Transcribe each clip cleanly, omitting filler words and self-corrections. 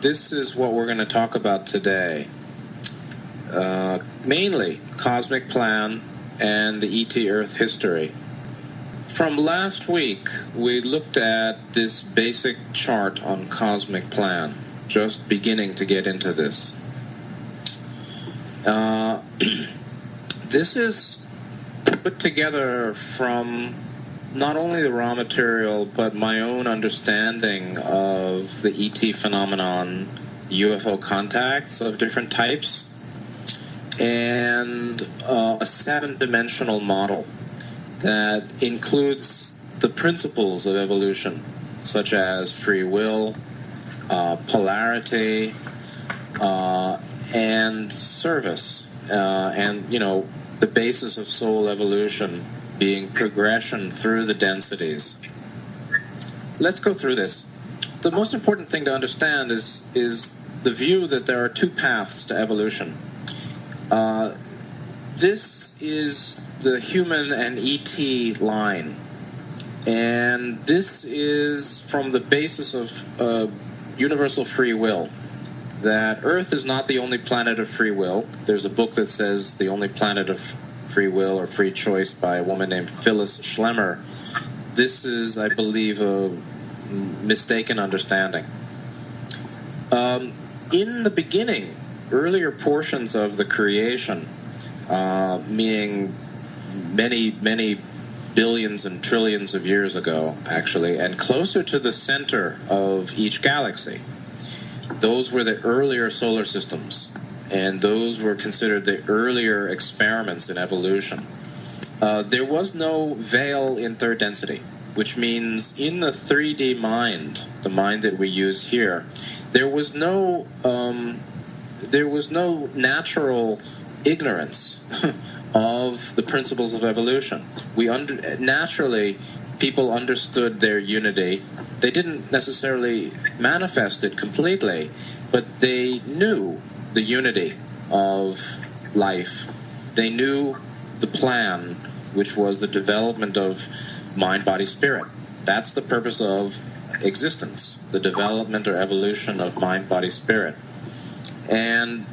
This is what we're going to talk about today. Mainly cosmic plan and the ET Earth history. From last week, we looked at this basic chart on cosmic plan, just beginning to get into this. This is put together from not only the raw material, but my own understanding of the ET phenomenon, UFO contacts of different types, and a 7-dimensional model that includes the principles of evolution, such as free will, polarity, and service, and, the basis of soul evolution being progression through the densities. Let's go through this. The most important thing to understand is the view that there are two paths to evolution. This is the human and ET line, and this is from the basis of universal free will, that Earth is not the only planet of free will. There's a book that says the only planet of free will or free choice by a woman named Phyllis Schlemmer. This is, I believe, a mistaken understanding. In the beginning, earlier portions of the creation, meaning many billions and trillions of years ago, actually, and closer to the center of each galaxy, those were the earlier solar systems, and those were considered the earlier experiments in evolution. There was no veil in third density, which means in the 3D mind, the mind that we use here, there was no natural ignorance of the principles of evolution. Naturally, people understood their unity. They didn't necessarily manifest it completely, but they knew the unity of life. They knew the plan, which was the development of mind, body, spirit. That's the purpose of existence, the development or evolution of mind, body, spirit. And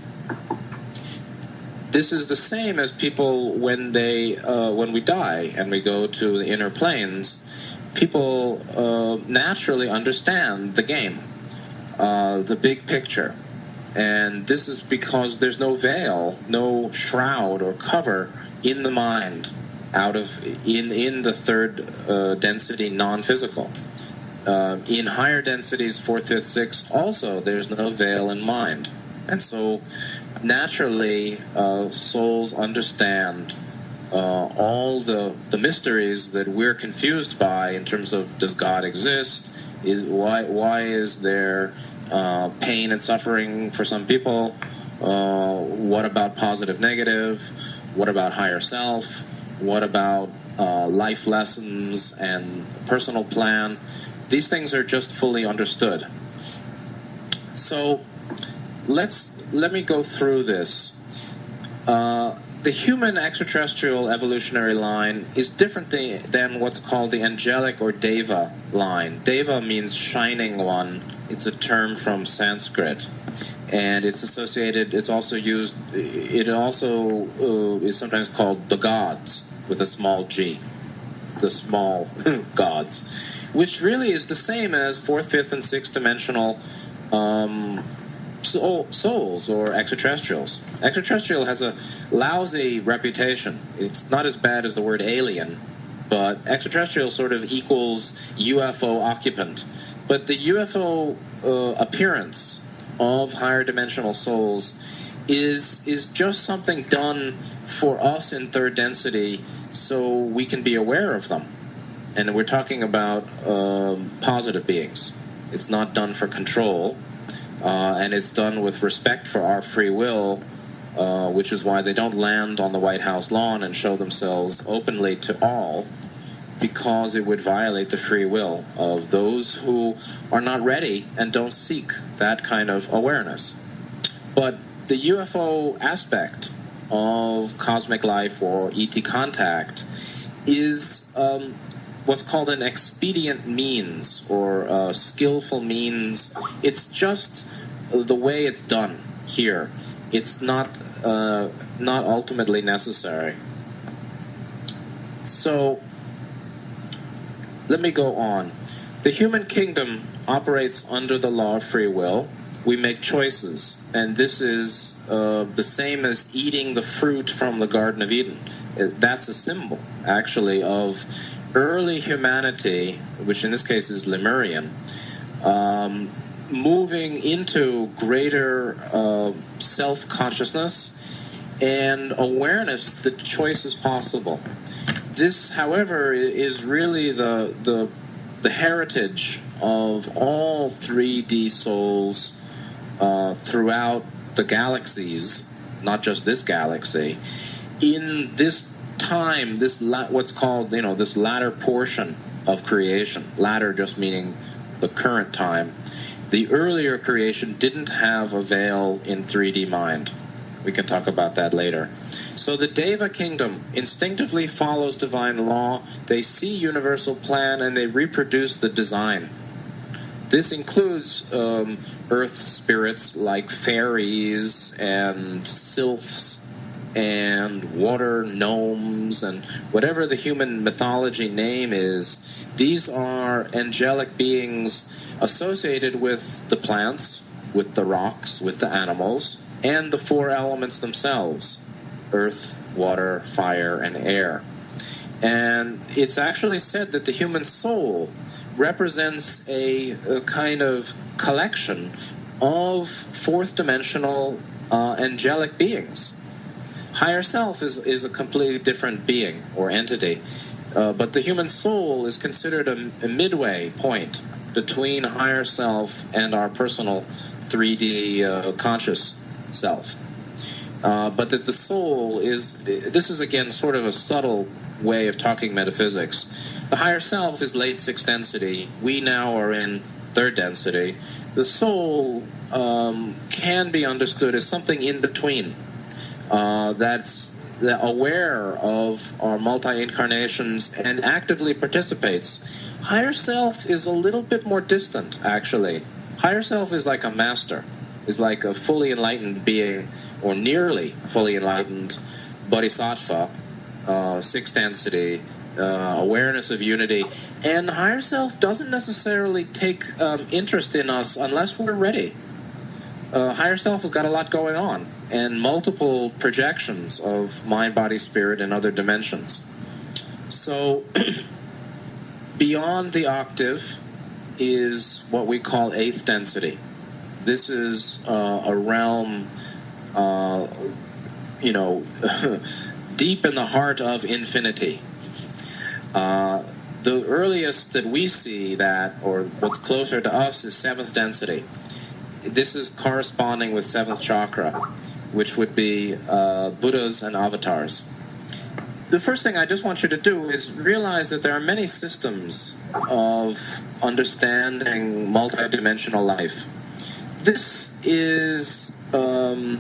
this is the same as people when we die and we go to the inner planes. People naturally understand the game, the big picture. And this is because there's no veil, no shroud or cover in the mind in the third density non-physical. In higher densities, 4th, 5th, 6th, also there's no veil in mind. And so naturally souls understand all the mysteries that we're confused by in terms of, does God exist? Why is there pain and suffering for some people? What about positive, negative? What about higher self? What about life lessons and personal plan? These things are just fully understood. So let me go through this. The human extraterrestrial evolutionary line is different than what's called the angelic or Deva line. Deva means shining one. It's a term from Sanskrit, and it's also used, it also is sometimes called the gods with a small g, the small gods, which really is the same as 4th, 5th, and 6th dimensional souls or extraterrestrials. Extraterrestrial has a lousy reputation. It's not as bad as the word alien, but extraterrestrial sort of equals UFO occupant. But the UFO appearance of higher dimensional souls is just something done for us in third density so we can be aware of them. And we're talking about positive beings. It's not done for control. And it's done with respect for our free will, which is why they don't land on the White House lawn and show themselves openly to all, because it would violate the free will of those who are not ready and don't seek that kind of awareness. But the UFO aspect of cosmic life or ET contact is what's called an expedient means or skillful means. It's just the way it's done here. It's not ultimately necessary. So let me go on. The human kingdom operates under the law of free will. We make choices, and this is the same as eating the fruit from the Garden of Eden. That's a symbol, actually, of early humanity, which in this case is Lemurian, moving into greater self-consciousness and awareness that choice is possible. This, however, is really the heritage of all 3D souls throughout the galaxies, not just this galaxy. In this time, this what's called, this latter portion of creation, latter just meaning the current time, the earlier creation didn't have a veil in 3D mind. We can talk about that later. So the Deva kingdom instinctively follows divine law. They see universal plan and they reproduce the design. This includes earth spirits like fairies and sylphs and water gnomes and whatever the human mythology name is. These are angelic beings associated with the plants, with the rocks, with the animals, and the four elements themselves: earth, water, fire, and air. And it's actually said that the human soul represents a kind of collection of fourth-dimensional angelic beings. Higher self is a completely different being or entity, but the human soul is considered a midway point between higher self and our personal 3D conscious self. But that the soul this is again sort of a subtle way of talking metaphysics. The higher self is late 6th density. We now are in 3rd density. The soul can be understood as something in between. That's aware of our multi-incarnations and actively participates. Higher self is a little bit more distant, actually. Higher self is like a master, is like a fully enlightened being, or nearly fully enlightened bodhisattva, 6th density, awareness of unity. And higher self doesn't necessarily take interest in us unless we're ready. Higher self has got a lot going on, and multiple projections of mind, body, spirit, and other dimensions. So, beyond the octave is what we call 8th density. This is a realm, deep in the heart of infinity. The earliest that we see that, or what's closer to us, is 7th density. This is corresponding with 7th chakra, which would be Buddhas and avatars. The first thing I just want you to do is realize that there are many systems of understanding multidimensional life. This is a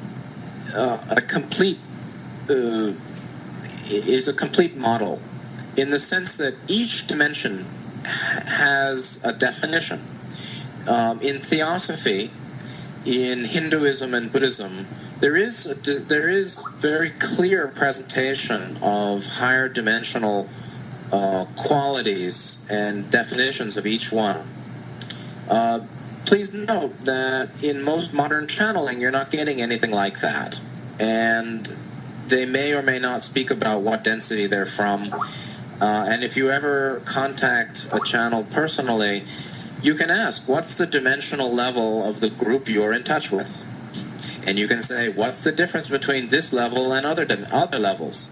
complete model in the sense that each dimension has a definition. In theosophy, in Hinduism and Buddhism, there is very clear presentation of higher dimensional qualities and definitions of each one. Please note that in most modern channeling, you're not getting anything like that. And they may or may not speak about what density they're from. And if you ever contact a channel personally, you can ask, what's the dimensional level of the group you're in touch with? And you can say, what's the difference between this level and other levels?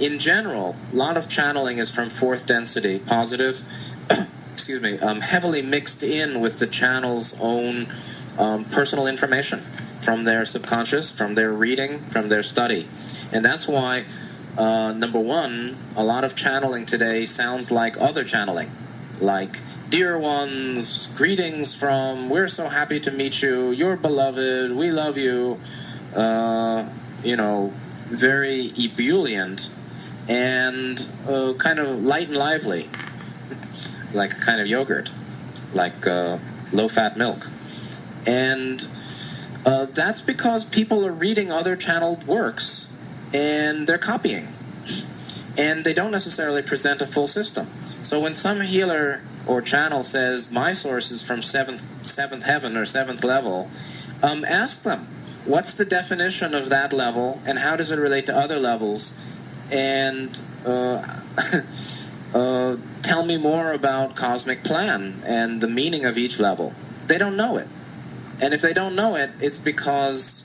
In general, a lot of channeling is from 4th density, positive, heavily mixed in with the channel's own personal information from their subconscious, from their reading, from their study. And that's why, number one, a lot of channeling today sounds like other channeling. Like, dear ones, greetings from, we're so happy to meet you, you're beloved, we love you, very ebullient and kind of light and lively, like a kind of yogurt, like low-fat milk. And that's because people are reading other channeled works and they're copying. And they don't necessarily present a full system. So when some healer or channel says, my source is from seventh heaven or seventh level, ask them, what's the definition of that level and how does it relate to other levels? And tell me more about cosmic plan and the meaning of each level. They don't know it. And if they don't know it, it's because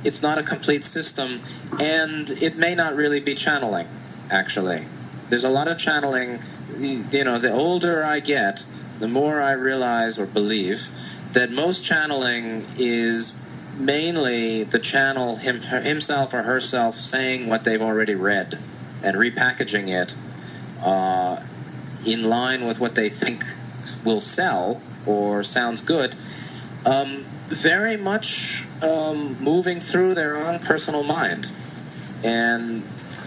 it's not a complete system, and it may not really be channeling, actually. There's a lot of channeling. The older I get, the more I realize or believe that most channeling is mainly the channel himself or herself saying what they've already read and repackaging it in line with what they think will sell or sounds good, very much moving through their own personal mind. And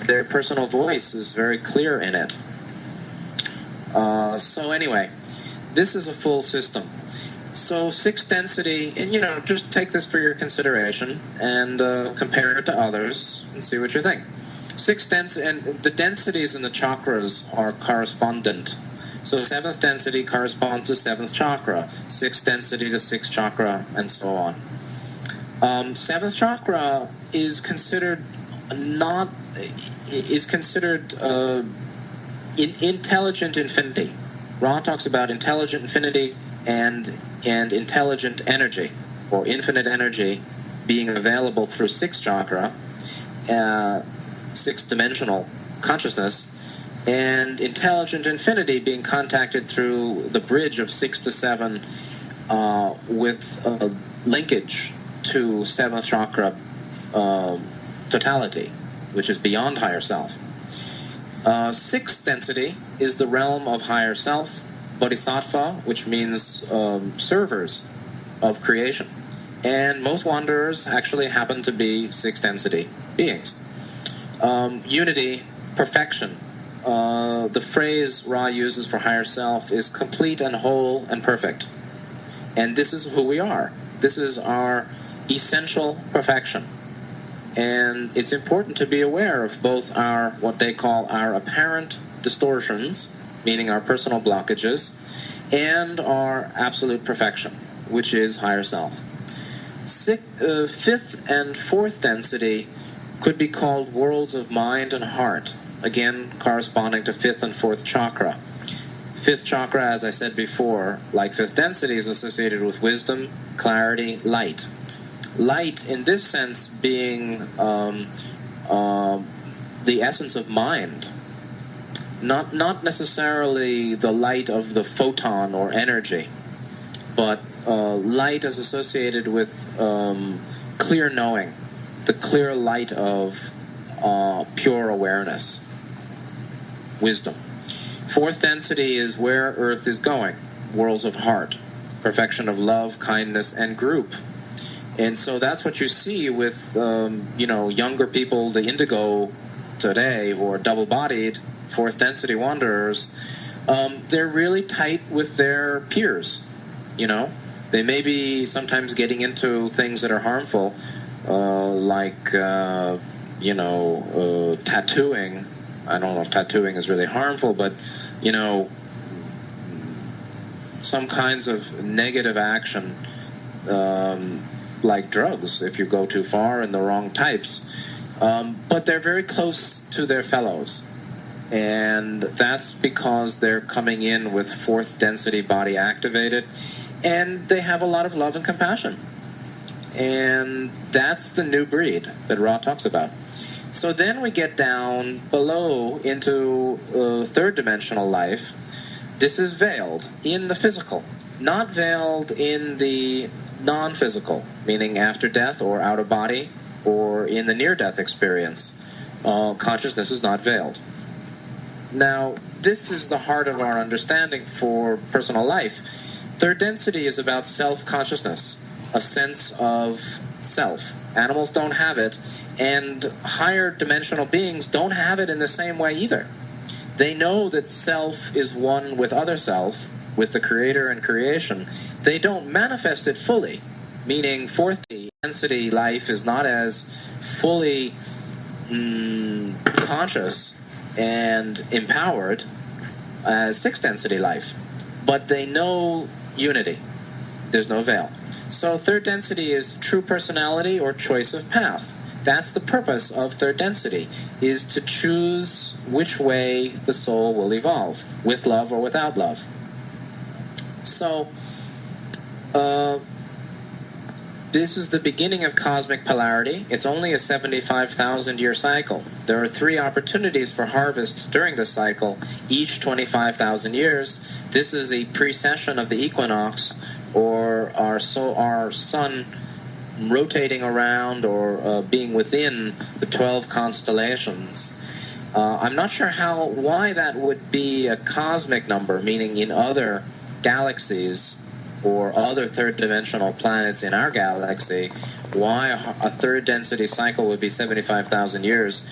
their personal voice is very clear in it. So anyway, this is a full system. So 6 density, and just take this for your consideration and compare it to others and see what you think. 6 density, and the densities in the chakras are correspondent. So 7th density corresponds to 7th chakra, 6th density to 6th chakra, and so on. 7th chakra is considered intelligent infinity. Ra talks about intelligent infinity and intelligent energy, or infinite energy, being available through 6th chakra, 6th dimensional consciousness, and intelligent infinity being contacted through the bridge of 6 to 7 with a linkage to 7th chakra totality, which is beyond higher self. 6th density is the realm of higher self, bodhisattva, which means servers of creation. And most wanderers actually happen to be 6th density beings. Unity, perfection. The phrase Ra uses for higher self is complete and whole and perfect. And this is who we are. This is our essential perfection. And it's important to be aware of both our, what they call our apparent distortions, meaning our personal blockages, and our absolute perfection, which is higher self. 5th and 4th density could be called worlds of mind and heart, again corresponding to 5th and 4th chakra. 5th chakra, as I said before, like 5th density, is associated with wisdom, clarity, light. Light, in this sense, being the essence of mind, not necessarily the light of the photon or energy, but light is associated with clear knowing, the clear light of pure awareness, wisdom. 4th density is where Earth is going, worlds of heart, perfection of love, kindness, and group. And so that's what you see with, younger people, the indigo today, who are double-bodied, 4th density wanderers. They're really tight with their peers, They may be sometimes getting into things that are harmful, like, tattooing. I don't know if tattooing is really harmful, but, some kinds of negative action, like drugs, if you go too far, and the wrong types. But they're very close to their fellows. And that's because they're coming in with 4th density body activated, and they have a lot of love and compassion. And that's the new breed that Ra talks about. So then we get down below into 3rd dimensional life. This is veiled in the physical, not veiled in the non-physical, meaning after death or out of body or in the near-death experience. Consciousness is not veiled. Now, this is the heart of our understanding for personal life. 3rd density is about self-consciousness, a sense of self. Animals don't have it, and higher dimensional beings don't have it in the same way either. They know that self is one with other self, with the creator and creation. They don't manifest it fully, meaning fourth density life is not as fully conscious and empowered as sixth density life, but they know unity. There's no veil. So third density is true personality or choice of path. That's the purpose of third density, is to choose which way the soul will evolve, with love or without love. So, this is the beginning of cosmic polarity. It's only a 75,000-year cycle. There are 3 opportunities for harvest during this cycle, each 25,000 years. This is a precession of the equinox, or our sun rotating around or being within the 12 constellations. I'm not sure why that would be a cosmic number, meaning in other galaxies or other third-dimensional planets in our galaxy, why a third density cycle would be 75,000 years.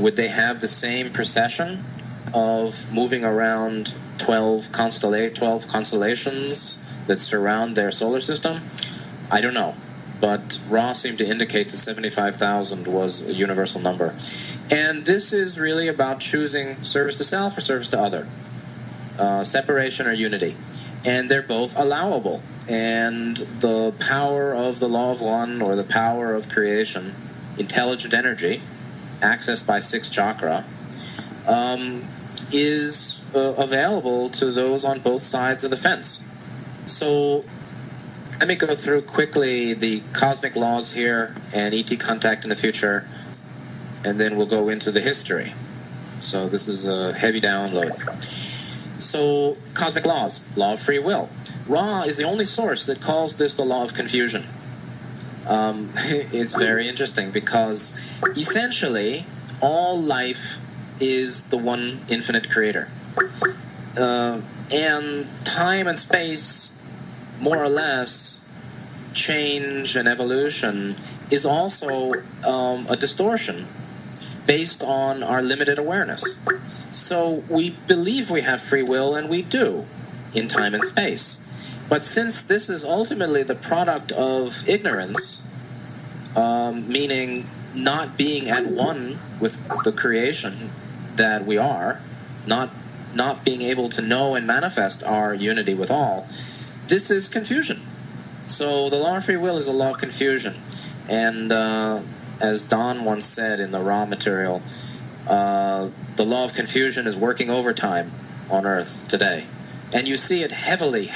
Would they have the same precession of moving around 12 constellations that surround their solar system? I don't know. But Ra seemed to indicate that 75,000 was a universal number. And this is really about choosing service to self or service to other, separation or unity. And they're both allowable. And the power of the law of one, or the power of creation, intelligent energy, accessed by sixth chakra, is available to those on both sides of the fence. So let me go through quickly the cosmic laws here and ET contact in the future, and then we'll go into the history. So this is a heavy download. So, cosmic laws, law of free will. Ra is the only source that calls this the law of confusion. It's very interesting because essentially all life is the one infinite creator. And time and space, more or less, change and evolution is also a distortion based on our limited awareness. So we believe we have free will, and we do, in time and space. But since this is ultimately the product of ignorance, meaning not being at one with the creation that we are, not being able to know and manifest our unity with all, this is confusion. So the law of free will is a law of confusion. And as Don once said in the Ra material, the law of confusion is working overtime on Earth today. And you see it heavily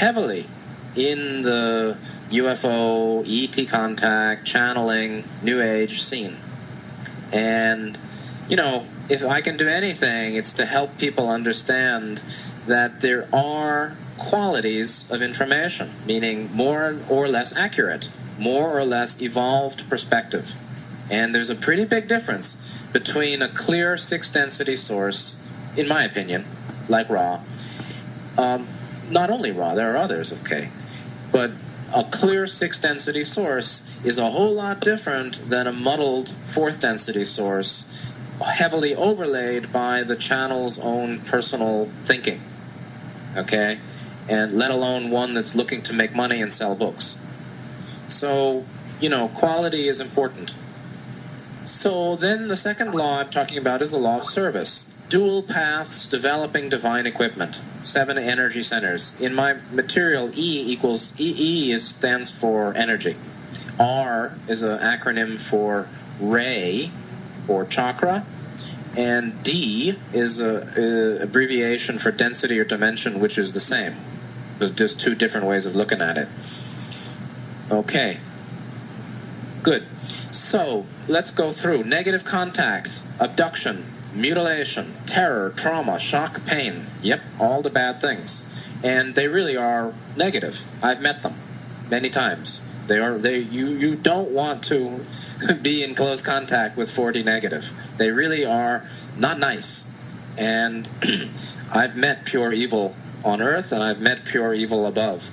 in the UFO, ET contact, channeling, New Age scene. And, if I can do anything, it's to help people understand that there are qualities of information, meaning more or less accurate, more or less evolved perspective. And there's a pretty big difference between a clear sixth density source, in my opinion, like Ra. Not only Ra, there are others, okay. But a clear sixth density source is a whole lot different than a muddled fourth density source, heavily overlaid by the channel's own personal thinking, okay? And let alone one that's looking to make money and sell books. So, quality is important. So then the second law I'm talking about is the law of service. Dual paths developing divine equipment. 7 energy centers. In my material, E stands for energy. R is an acronym for ray or chakra. And D is an abbreviation for density or dimension, which is the same. There's just 2 different ways of looking at it. Okay. Good. So, let's go through. Negative contact, abduction, mutilation, terror, trauma, shock, pain. Yep, all the bad things. And they really are negative. I've met them many times. You don't want to be in close contact with 4D negative. They really are not nice. And I've met pure evil on Earth, and I've met pure evil above.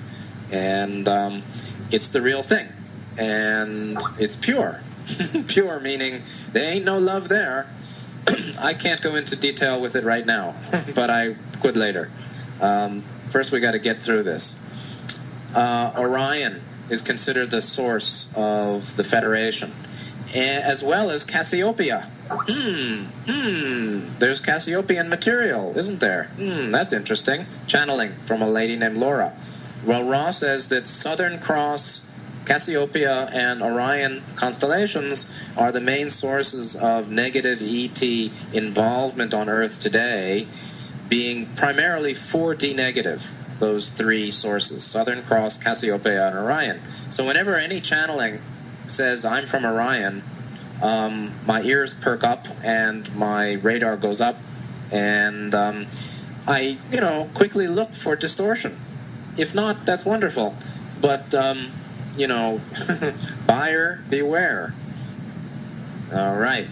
And it's the real thing. And it's pure. Pure meaning there ain't no love there. I can't go into detail with it right now, but I could later. First we got to get through this. Orion, is considered the source of the Federation, as well as Cassiopeia. There's Cassiopeian material, isn't there? That's interesting. Channeling from a lady named Laura. Well, Ra says that Southern Cross, Cassiopeia, and Orion constellations are the main sources of negative ET involvement on Earth today, being primarily 4D negative, those three sources, Southern Cross, Cassiopeia, and Orion. So whenever any channeling says, I'm from Orion, my ears perk up and my radar goes up, and I, quickly look for distortion. If not, that's wonderful. But, buyer beware. All right.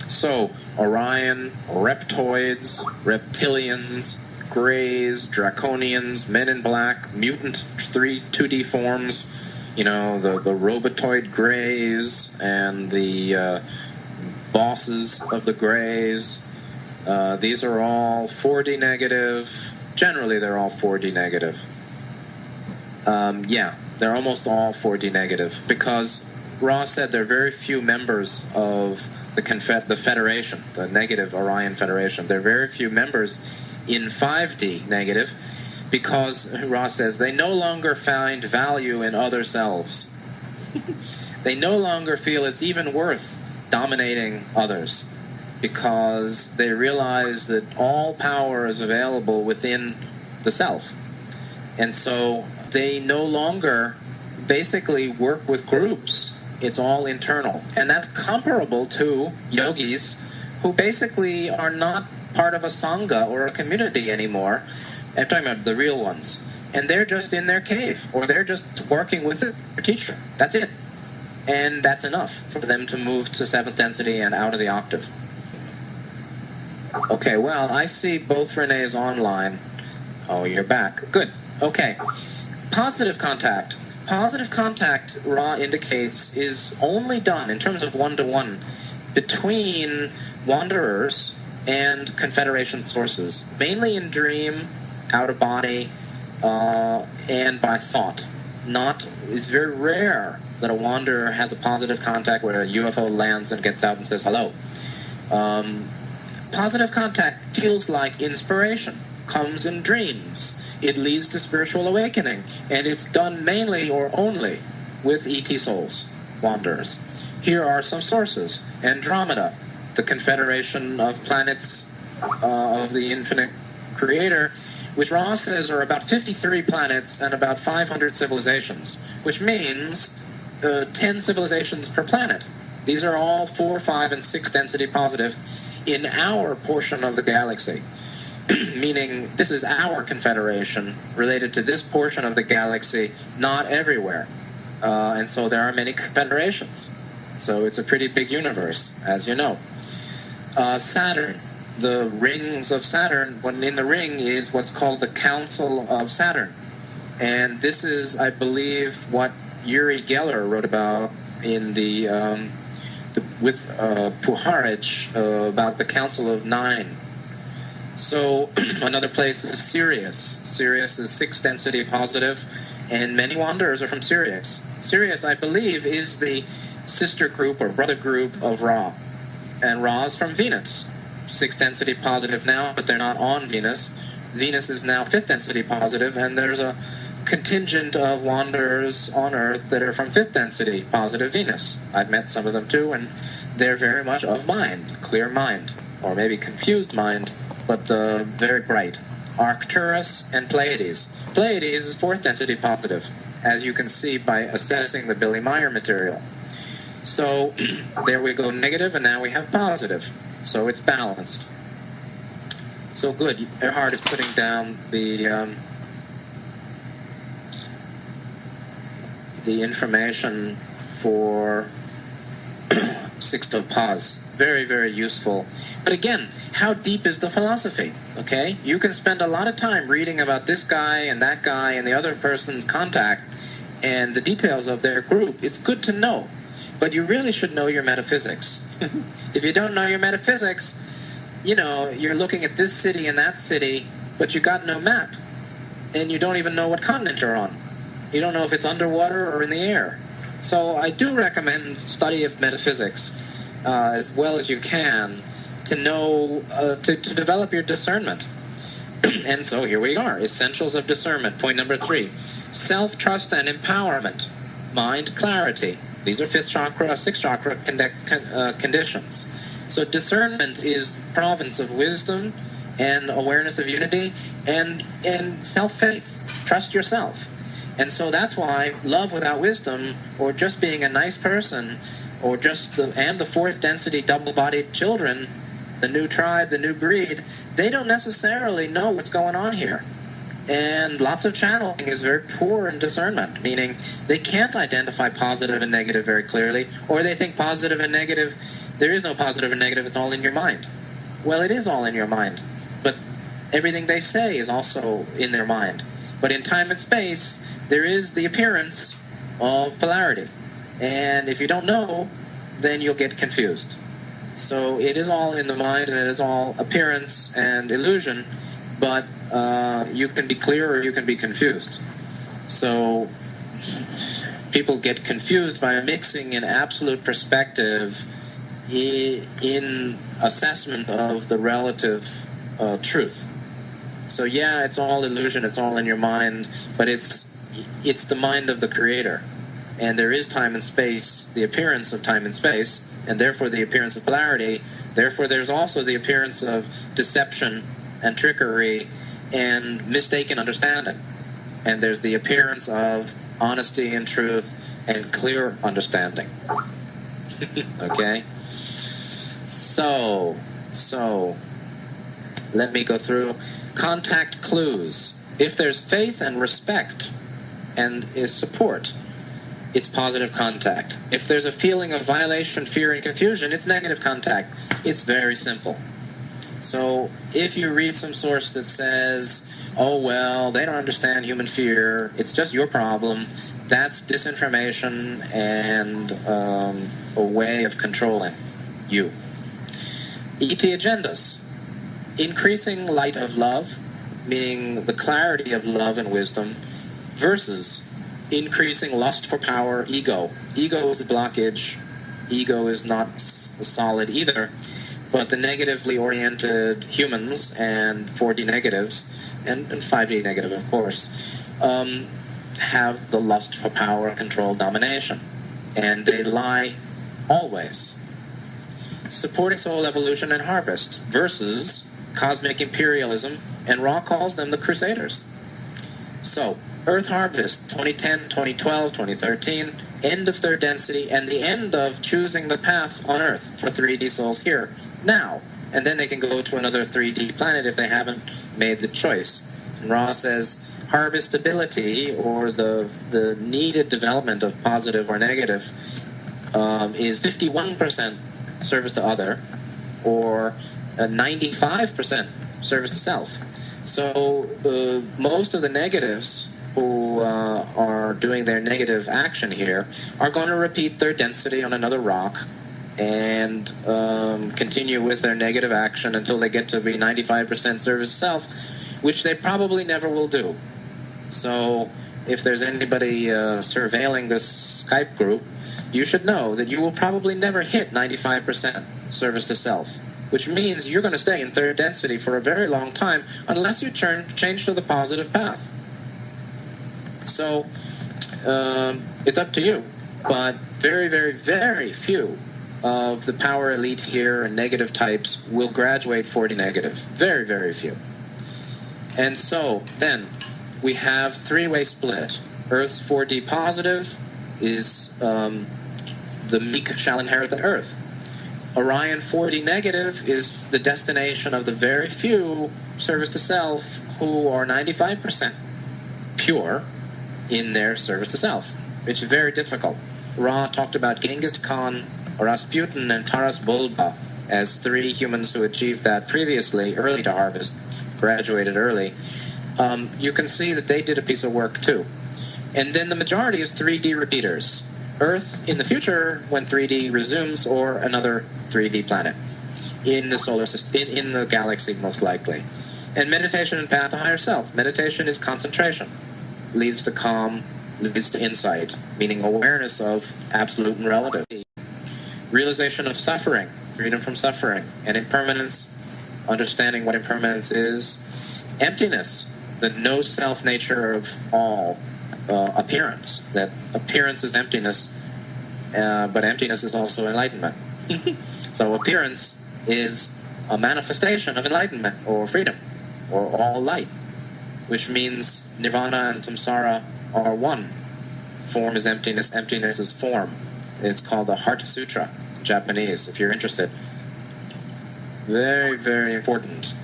So, Orion, reptoids, reptilians, Greys, Draconians, Men in Black, mutant 2D forms, the robotoid Greys and the bosses of the Greys. These are all 4D negative. Generally, they're all 4D negative. They're almost all 4D negative because Ra said there are very few members of the Federation, the negative Orion Federation. There are very few members in 5D negative because, Ra says, they no longer find value in other selves. They no longer feel it's even worth dominating others because they realize that all power is available within the self. And so they no longer basically work with groups. It's all internal. And that's comparable to yogis who basically are not part of a sangha or a community anymore. I'm talking about the real ones. And they're just in their cave, or they're just working with their teacher. That's it. And that's enough for them to move to 7th density and out of the octave. Okay, well, I see both Renees online. Oh, you're back. Good. Okay. Positive contact. Positive contact, Ra indicates, is only done in terms of one-to-one between wanderers and Confederation sources, mainly in dream, out-of-body, and by thought. It's very rare that a wanderer has a positive contact where a UFO lands and gets out and says hello. Positive contact feels like inspiration, comes in dreams. It leads to spiritual awakening, and it's done mainly or only with ET souls, wanderers. Here are some sources. Andromeda, the confederation of planets of the infinite creator, which Ra says are about 53 planets and about 500 civilizations, which means 10 civilizations per planet. These are all 4, 5, and 6 density positive in our portion of the galaxy. Meaning this is our confederation related to this portion of the galaxy, not everywhere. And so there are many confederations. So it's a pretty big universe, as you know. Saturn, the rings of Saturn, when in the ring is what's called the Council of Saturn. And this is, I believe, what Uri Geller wrote about in with Puharich about the Council of Nine. So another place is Sirius. Sirius is 6 density positive, and many wanderers are from Sirius. Sirius, I believe, is the sister group or brother group of Ra. And Ra is from Venus. 6 density positive now, but they're not on Venus. Venus is now 5th density positive, and there's a contingent of wanderers on Earth that are from 5th density positive Venus. I've met some of them too, and they're very much of mind, clear mind, or maybe confused mind, but very bright. Arcturus and Pleiades. Pleiades is 4th density positive, as you can see by assessing the Billy Meyer material. So there we go, negative, and now we have positive. So it's balanced. So good. Earhart is putting down the information for Sixto Paz. Very, very useful. But again, how deep is the philosophy? Okay? You can spend a lot of time reading about this guy and that guy and the other person's contact and the details of their group. It's good to know. But you really should know your metaphysics. If you don't know your metaphysics, you're looking at this city and that city, but you got no map. And you don't even know what continent you're on. You don't know if it's underwater or in the air. So I do recommend study of metaphysics as well as you can to know, to develop your discernment. And so here we are, essentials of discernment. Point number 3, self-trust and empowerment, mind clarity. These are 5th chakra, 6th chakra conditions. So discernment is the province of wisdom and awareness of unity and self-faith. Trust yourself. And so that's why love without wisdom, or just being a nice person, or just the 4th density double-bodied children, the new tribe, the new breed, they don't necessarily know what's going on here. And lots of channeling is very poor in discernment, meaning they can't identify positive and negative very clearly, or they think positive and negative, there is no positive and negative, it's all in your mind. Well, it is all in your mind, but everything they say is also in their mind. But in time and space, there is the appearance of polarity. And if you don't know, then you'll get confused. So it is all in the mind, and it is all appearance and illusion, but you can be clear or you can be confused. So people get confused by mixing an absolute perspective in assessment of the relative truth. So yeah, it's all illusion, it's all in your mind, but it's the mind of the creator. And there is time and space, the appearance of time and space, and therefore the appearance of polarity. Therefore there's also the appearance of deception and trickery and mistaken understanding. And there's the appearance of honesty and truth and clear understanding. Okay? So, let me go through contact clues. If there's faith and respect and is support, it's positive contact. If there's a feeling of violation, fear, and confusion, it's negative contact. It's very simple. So if you read some source that says, oh, well, they don't understand human fear, it's just your problem, that's disinformation and a way of controlling you. ET agendas. Increasing light of love, meaning the clarity of love and wisdom, versus increasing lust for power, ego. Ego is a blockage. Ego is not solid either. But the negatively oriented humans and 4D negatives, and 5D negative, of course, have the lust for power, control, domination. And they lie always. Supporting soul evolution and harvest versus cosmic imperialism, and Ra calls them the Crusaders. So, Earth Harvest, 2010, 2012, 2013, end of 3rd density, and the end of choosing the path on Earth for 3D souls here, now. And then they can go to another 3D planet if they haven't made the choice. And Ra says harvestability, or the needed development of positive or negative, is 51% service to other, or 95% service to self. So most of the negatives who are doing their negative action here are going to repeat 3rd density on another rock and continue with their negative action until they get to be 95% service to self, which they probably never will do. So if there's anybody surveilling this Skype group, you should know that you will probably never hit 95% service to self, which means you're going to stay in 3rd density for a very long time unless you change to the positive path. So it's up to you, but very, very, very few of the power elite here and negative types will graduate 40 negative. Very, very few. And so then we have 3-way split. Earth's 4D positive is the meek shall inherit the earth. Orion 4D negative is the destination of the very few service to self who are 95% pure in their service to self, which is very difficult. Ra talked about Genghis Khan, Rasputin, and Taras Bulba as 3 humans who achieved that previously, early to harvest, graduated early. You can see that they did a piece of work too. And then the majority is 3D repeaters. Earth in the future when 3D resumes, or another 3D planet in the solar system, in the galaxy most likely. And meditation and path to higher self. Meditation is concentration. Leads to calm leads to insight, meaning awareness of absolute and relative. Realization of suffering, freedom from suffering, and impermanence, understanding what impermanence is. Emptiness, the no-self nature of all appearance, that appearance is emptiness, but emptiness is also enlightenment. So appearance is a manifestation of enlightenment or freedom or all light, which means nirvana and samsara are one. Form is emptiness, emptiness is form. It's called the Heart Sutra, Japanese, if you're interested. Very, very important.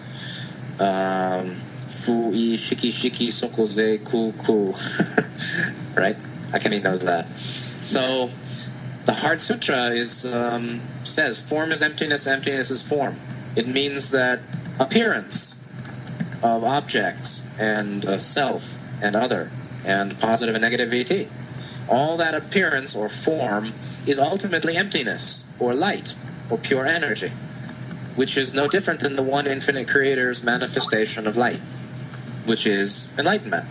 Fu-i shiki shiki sokoze ku. Right? Akemi knows that. So, the Heart Sutra is says, form is emptiness, emptiness is form. It means that appearance of objects and self and other and positive and negative VT, all that appearance or form is ultimately emptiness or light or pure energy, which is no different than the one infinite creator's manifestation of light, which is enlightenment.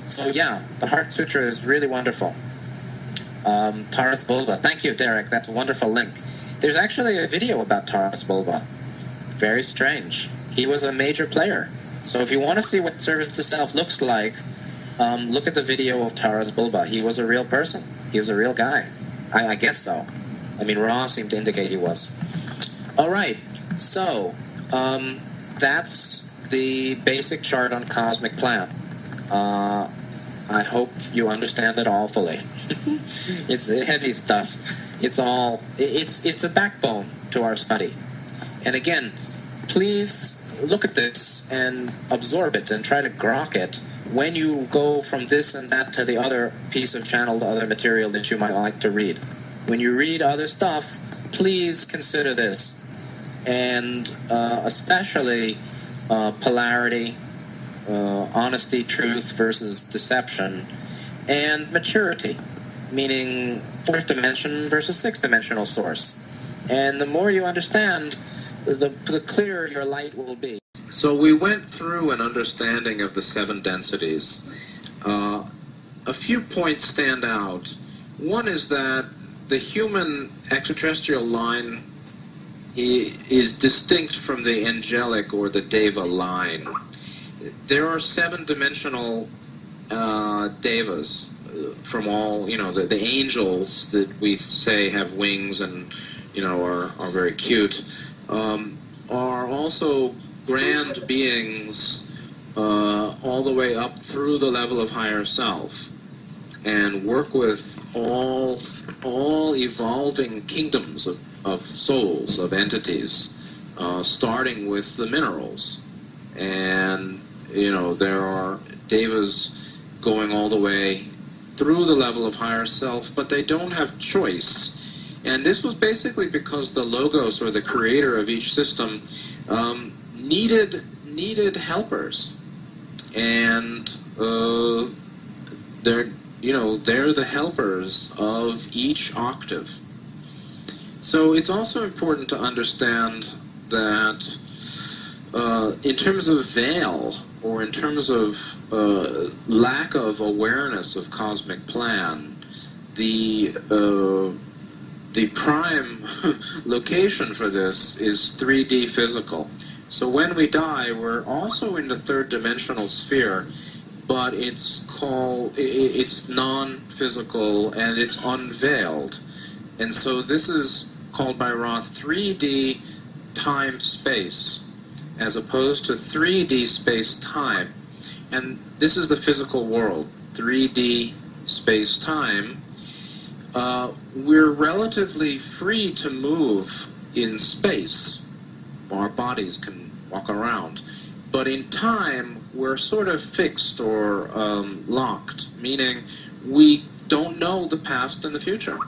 So yeah, the Heart Sutra is really wonderful. Taras Bulba. Thank you, Derek. That's a wonderful link. There's actually a video about Taras Bulba. Very strange. He was a major player. So if you want to see what service to self looks like, look at the video of Taras Bulba. He was a real person. He was a real guy. I guess so. I mean, Ra seemed to indicate he was. All right. So that's the basic chart on cosmic plan. I hope you understand it all fully. It's heavy stuff. It's a backbone to our study. And again, please look at this and absorb it and try to grok it when you go from this and that to the other piece of channel, the other material that you might like to read. When you read other stuff, please consider this. And especially polarity, honesty, truth versus deception, and maturity, meaning fourth dimension versus sixth dimensional source. And the more you understand, the clearer your light will be. So we went through an understanding of the 7 densities. A few points stand out. One is that the human extraterrestrial line is distinct from the angelic or the Deva line. There are 7-dimensional devas from all, the angels that we say have wings and, are very cute, are also grand beings all the way up through the level of higher self and work with all evolving kingdoms of souls, of entities, starting with the minerals. And there are devas going all the way through the level of higher self, but they don't have choice. And this was basically because the Logos, or the creator of each system, needed helpers. And they're the helpers of each octave. So it's also important to understand that in terms of veil, or in terms of lack of awareness of cosmic plan, the prime location for this is 3D physical. So when we die, we're also in the third dimensional sphere, but it's non-physical and it's unveiled. And so this is called by Roth 3D time-space, as opposed to 3D space-time. And this is the physical world, 3D space-time. We're relatively free to move in space. Our bodies can walk around. But in time, we're sort of fixed or locked, meaning we don't know the past and the future.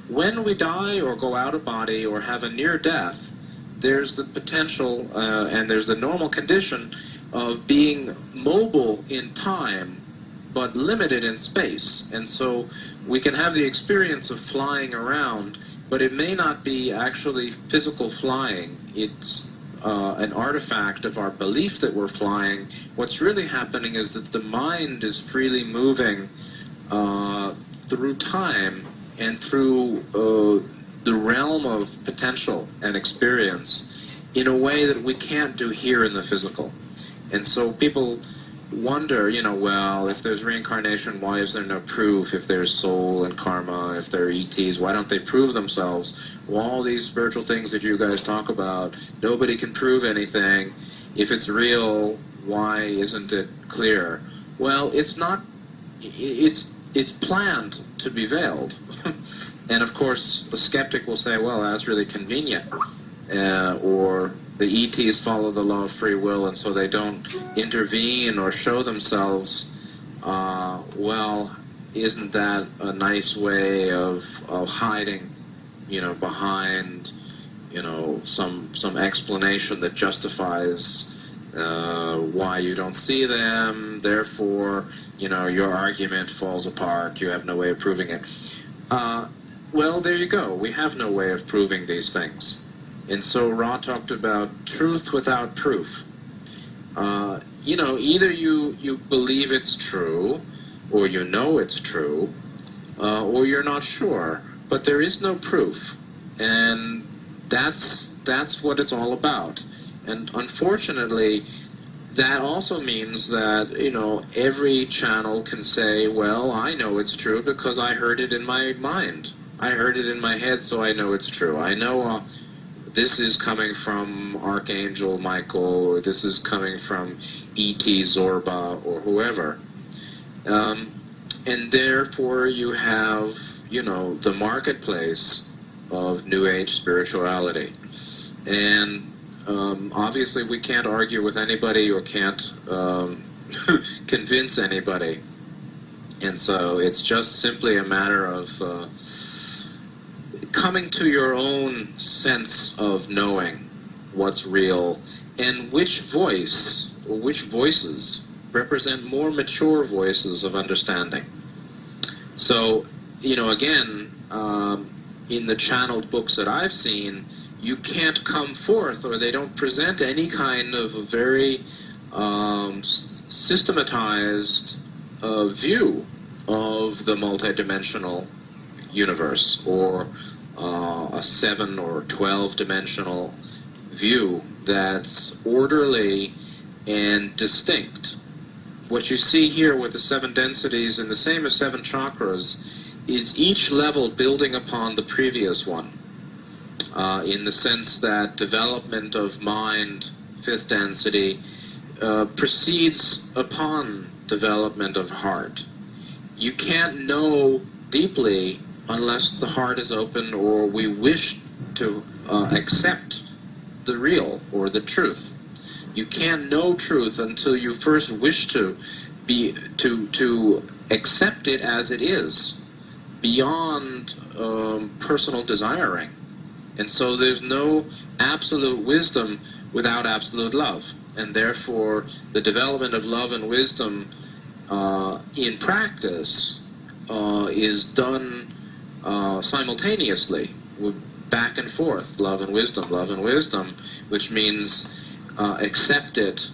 When we die or go out of body or have a near death, there's the potential and there's the normal condition of being mobile in time but limited in space. And so we can have the experience of flying around, but it may not be actually physical flying. It's an artifact of our belief that we're flying. What's really happening is that the mind is freely moving through time and through the realm of potential and experience in a way that we can't do here in the physical. And so people wonder, well, if there's reincarnation, why is there no proof? If there's soul and karma, if there are ETs, why don't they prove themselves? Well, all these spiritual things that you guys talk about, nobody can prove anything. If it's real, why isn't it clear? Well, it's not. It's planned to be veiled. And of course, a skeptic will say, well, that's really convenient. Or the ETs follow the law of free will, and so they don't intervene or show themselves. Well, isn't that a nice way of hiding, behind, some explanation that justifies why you don't see them? Therefore, your argument falls apart. You have no way of proving it. Well, there you go. We have no way of proving these things. And so Ra talked about truth without proof. Either you believe it's true, or you know it's true, or you're not sure. But there is no proof. And that's what it's all about. And unfortunately, that also means that, every channel can say, well, I know it's true because I heard it in my mind. I heard it in my head, so I know it's true. I know this is coming from Archangel Michael, or this is coming from E.T. Zorba, or whoever. And therefore you have, the marketplace of New Age spirituality. And obviously we can't argue with anybody or can't convince anybody. And so it's just simply a matter of coming to your own sense of knowing what's real and which voice or which voices represent more mature voices of understanding. So, again, in the channeled books that I've seen, you can't come forth, or they don't present any kind of a very systematized view of the multidimensional universe, or a 7 or 12-dimensional view that's orderly and distinct. What you see here with the 7 densities, and the same as 7 chakras, is each level building upon the previous one, in the sense that development of mind, 5th density, precedes upon development of heart. You can't know deeply unless the heart is open, or we wish to accept the real or the truth. You can't know truth until you first wish to accept it as it is, beyond personal desiring. And so there's no absolute wisdom without absolute love. And therefore, the development of love and wisdom in practice is done simultaneously, back and forth, love and wisdom, which means accept it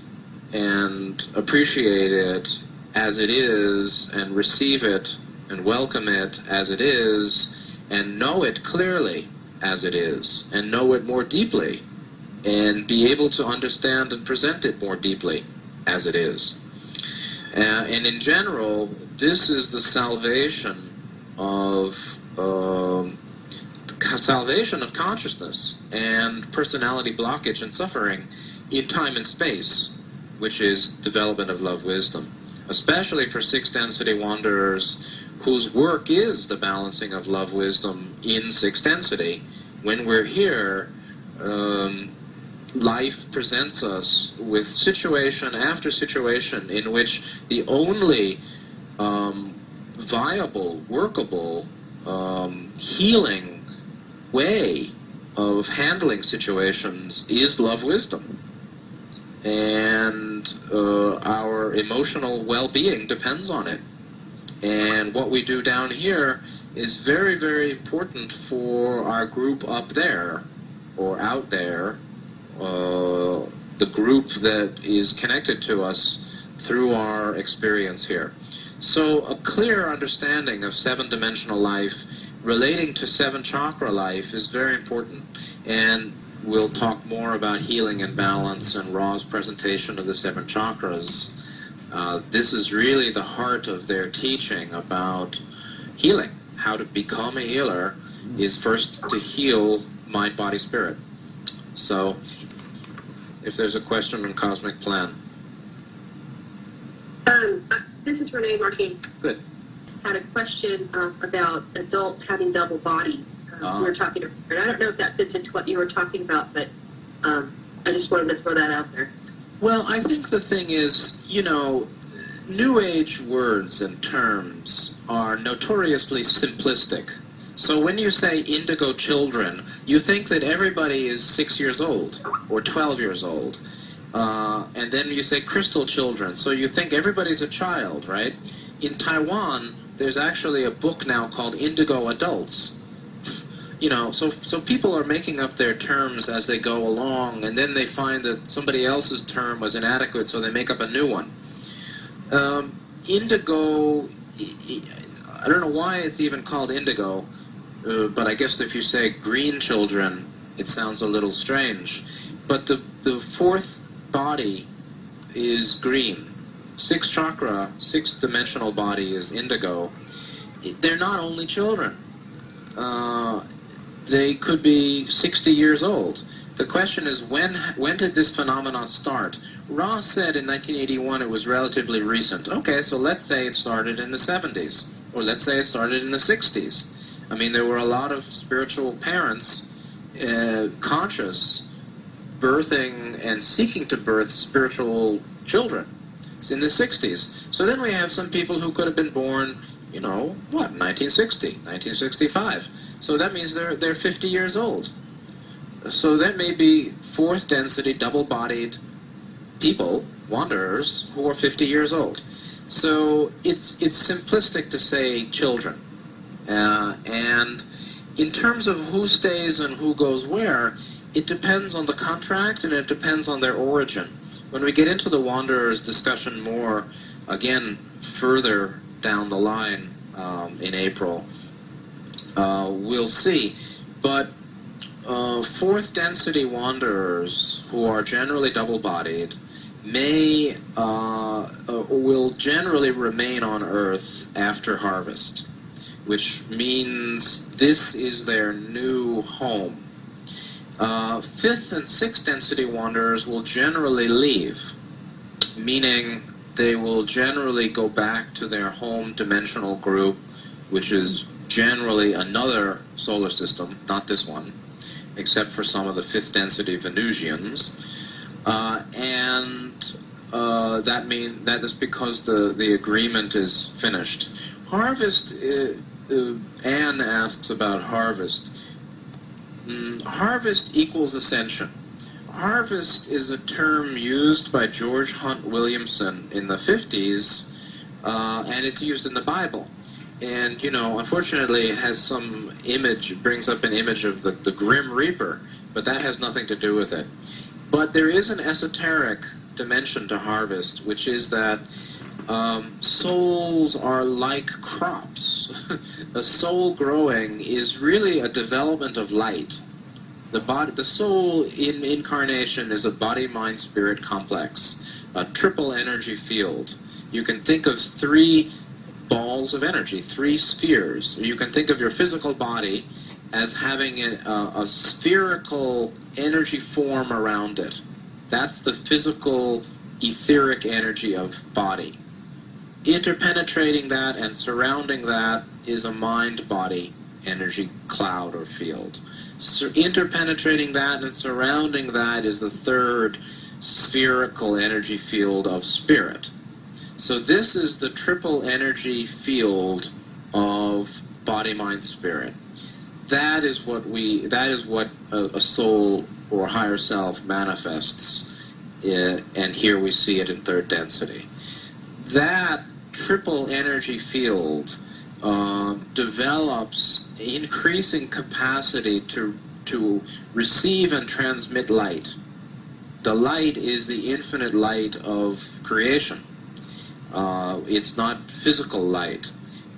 and appreciate it as it is, and receive it and welcome it as it is, and know it clearly as it is, and know it more deeply, and be able to understand and present it more deeply as it is. And in general, this is the salvation of consciousness and personality blockage and suffering in time and space, which is development of love wisdom, especially for 6th density wanderers whose work is the balancing of love wisdom in 6th density. When we're here, life presents us with situation after situation in which the only viable, workable, healing way of handling situations is love wisdom. And our emotional well-being depends on it. And what we do down here is very, very important for our group up there, or out there, the group that is connected to us through our experience here. So a clear understanding of seven-dimensional life relating to seven-chakra life is very important, and we'll talk more about healing and balance and Ra's presentation of the seven chakras. This is really the heart of their teaching about healing. How to become a healer is first to heal mind, body, spirit. So, if there's a question on cosmic plan. This is Renee Martin. Good. Had a question about adults having double bodies. We were talking, and I don't know if that fits into what you were talking about, but I just wanted to throw that out there. Well, I think the thing is, New Age words and terms are notoriously simplistic. So when you say indigo children, you think that everybody is 6 years old or 12 years old. And then you say crystal children, so you think everybody's a child, right? In Taiwan, there's actually a book now called Indigo Adults. So people are making up their terms as they go along, and then they find that somebody else's term was inadequate, so they make up a new one. Indigo, I don't know why it's even called indigo, but I guess if you say green children, it sounds a little strange. But the fourth body is green. Sixth chakra, sixth-dimensional body is indigo. They're not only children. They could be 60 years old. The question is, when did this phenomenon start? Ra said in 1981 it was relatively recent. Okay, so let's say it started in the 70s, or let's say it started in the 60s. I mean, there were a lot of spiritual parents, conscious, birthing and seeking to birth spiritual children in the 60s. So then we have some people who could have been born, 1960, 1965. So that means they're 50 years old. So that may be fourth density, double-bodied people, wanderers, who are 50 years old. So it's simplistic to say children. And in terms of who stays and who goes where, it depends on the contract and it depends on their origin. When we get into the wanderers discussion more, again, further down the line in April, we'll see. But fourth density wanderers who are generally double-bodied will generally remain on Earth after harvest, which means this is their new home. Fifth and sixth density wanderers will generally leave, meaning they will generally go back to their home dimensional group, which is generally another solar system, not this one, except for some of the fifth density Venusians. That is because the agreement is finished. Harvest, Anne asks about harvest. Harvest equals ascension. Harvest is a term used by George Hunt Williamson in the 50s, and it's used in the Bible. And, unfortunately it has some image, brings up an image of the Grim Reaper, but that has nothing to do with it. But there is an esoteric dimension to harvest, which is that souls are like crops. A soul growing is really a development of light. The soul in incarnation is a body-mind-spirit complex, a triple energy field. You can think of three balls of energy, three spheres. You can think of your physical body as having a spherical energy form around it. That's the physical etheric energy of body. Interpenetrating that and surrounding that is a mind-body energy cloud or field. So interpenetrating that and surrounding that is the third spherical energy field of spirit. So this is the triple energy field of body, mind, spirit. That is what a soul or higher self manifests, and here we see it in third density. That triple energy field develops increasing capacity to receive and transmit light. The light is the infinite light of creation. It's not physical light,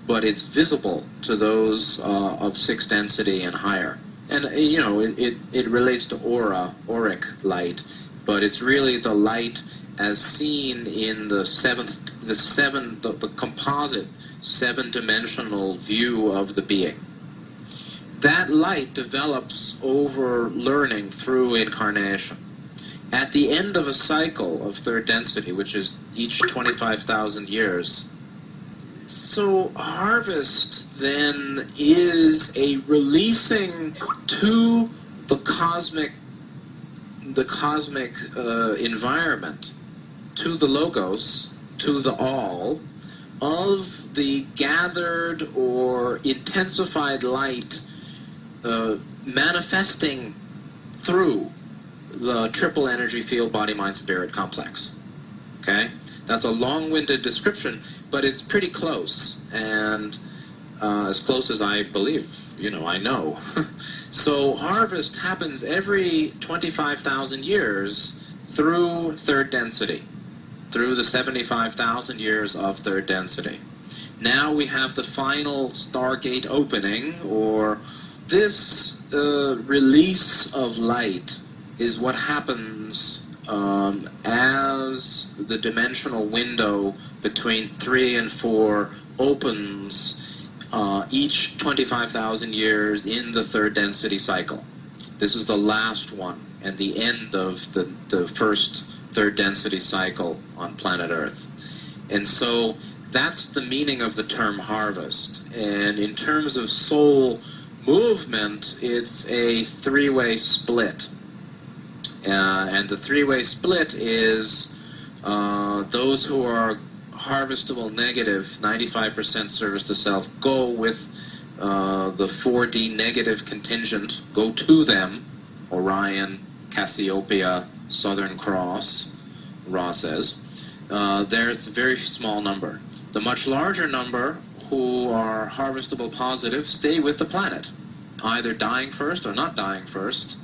but it's visible to those of 6 density and higher. And it relates to auric light, but it's really the light as seen in the composite 7-dimensional view of the being. That light develops over learning through incarnation. At the end of a cycle of 3rd density, which is each 25,000 years, so harvest then is a releasing to the cosmic environment, to the logos, to the all, of the gathered or intensified light manifesting through the triple energy field, body, mind, spirit complex. Okay? That's a long-winded description, but it's pretty close, and as close as I believe, I know. So harvest happens every 25,000 years through 3rd density, through the 75,000 years of 3rd density. Now we have the final Stargate opening, or this release of light is what happens as the dimensional window between 3 and 4 opens each 25,000 years in the 3rd density cycle. This is the last one and the end of the first 3rd density cycle on planet Earth. And so that's the meaning of the term harvest. And in terms of soul movement, it's a 3-way split. And the 3-way split is those who are harvestable negative, 95% service to self, go with the 4D negative contingent, go to them, Orion, Cassiopeia, Southern Cross, Ra says. There's a very small number. The much larger number who are harvestable positive stay with the planet, either dying first or not dying first.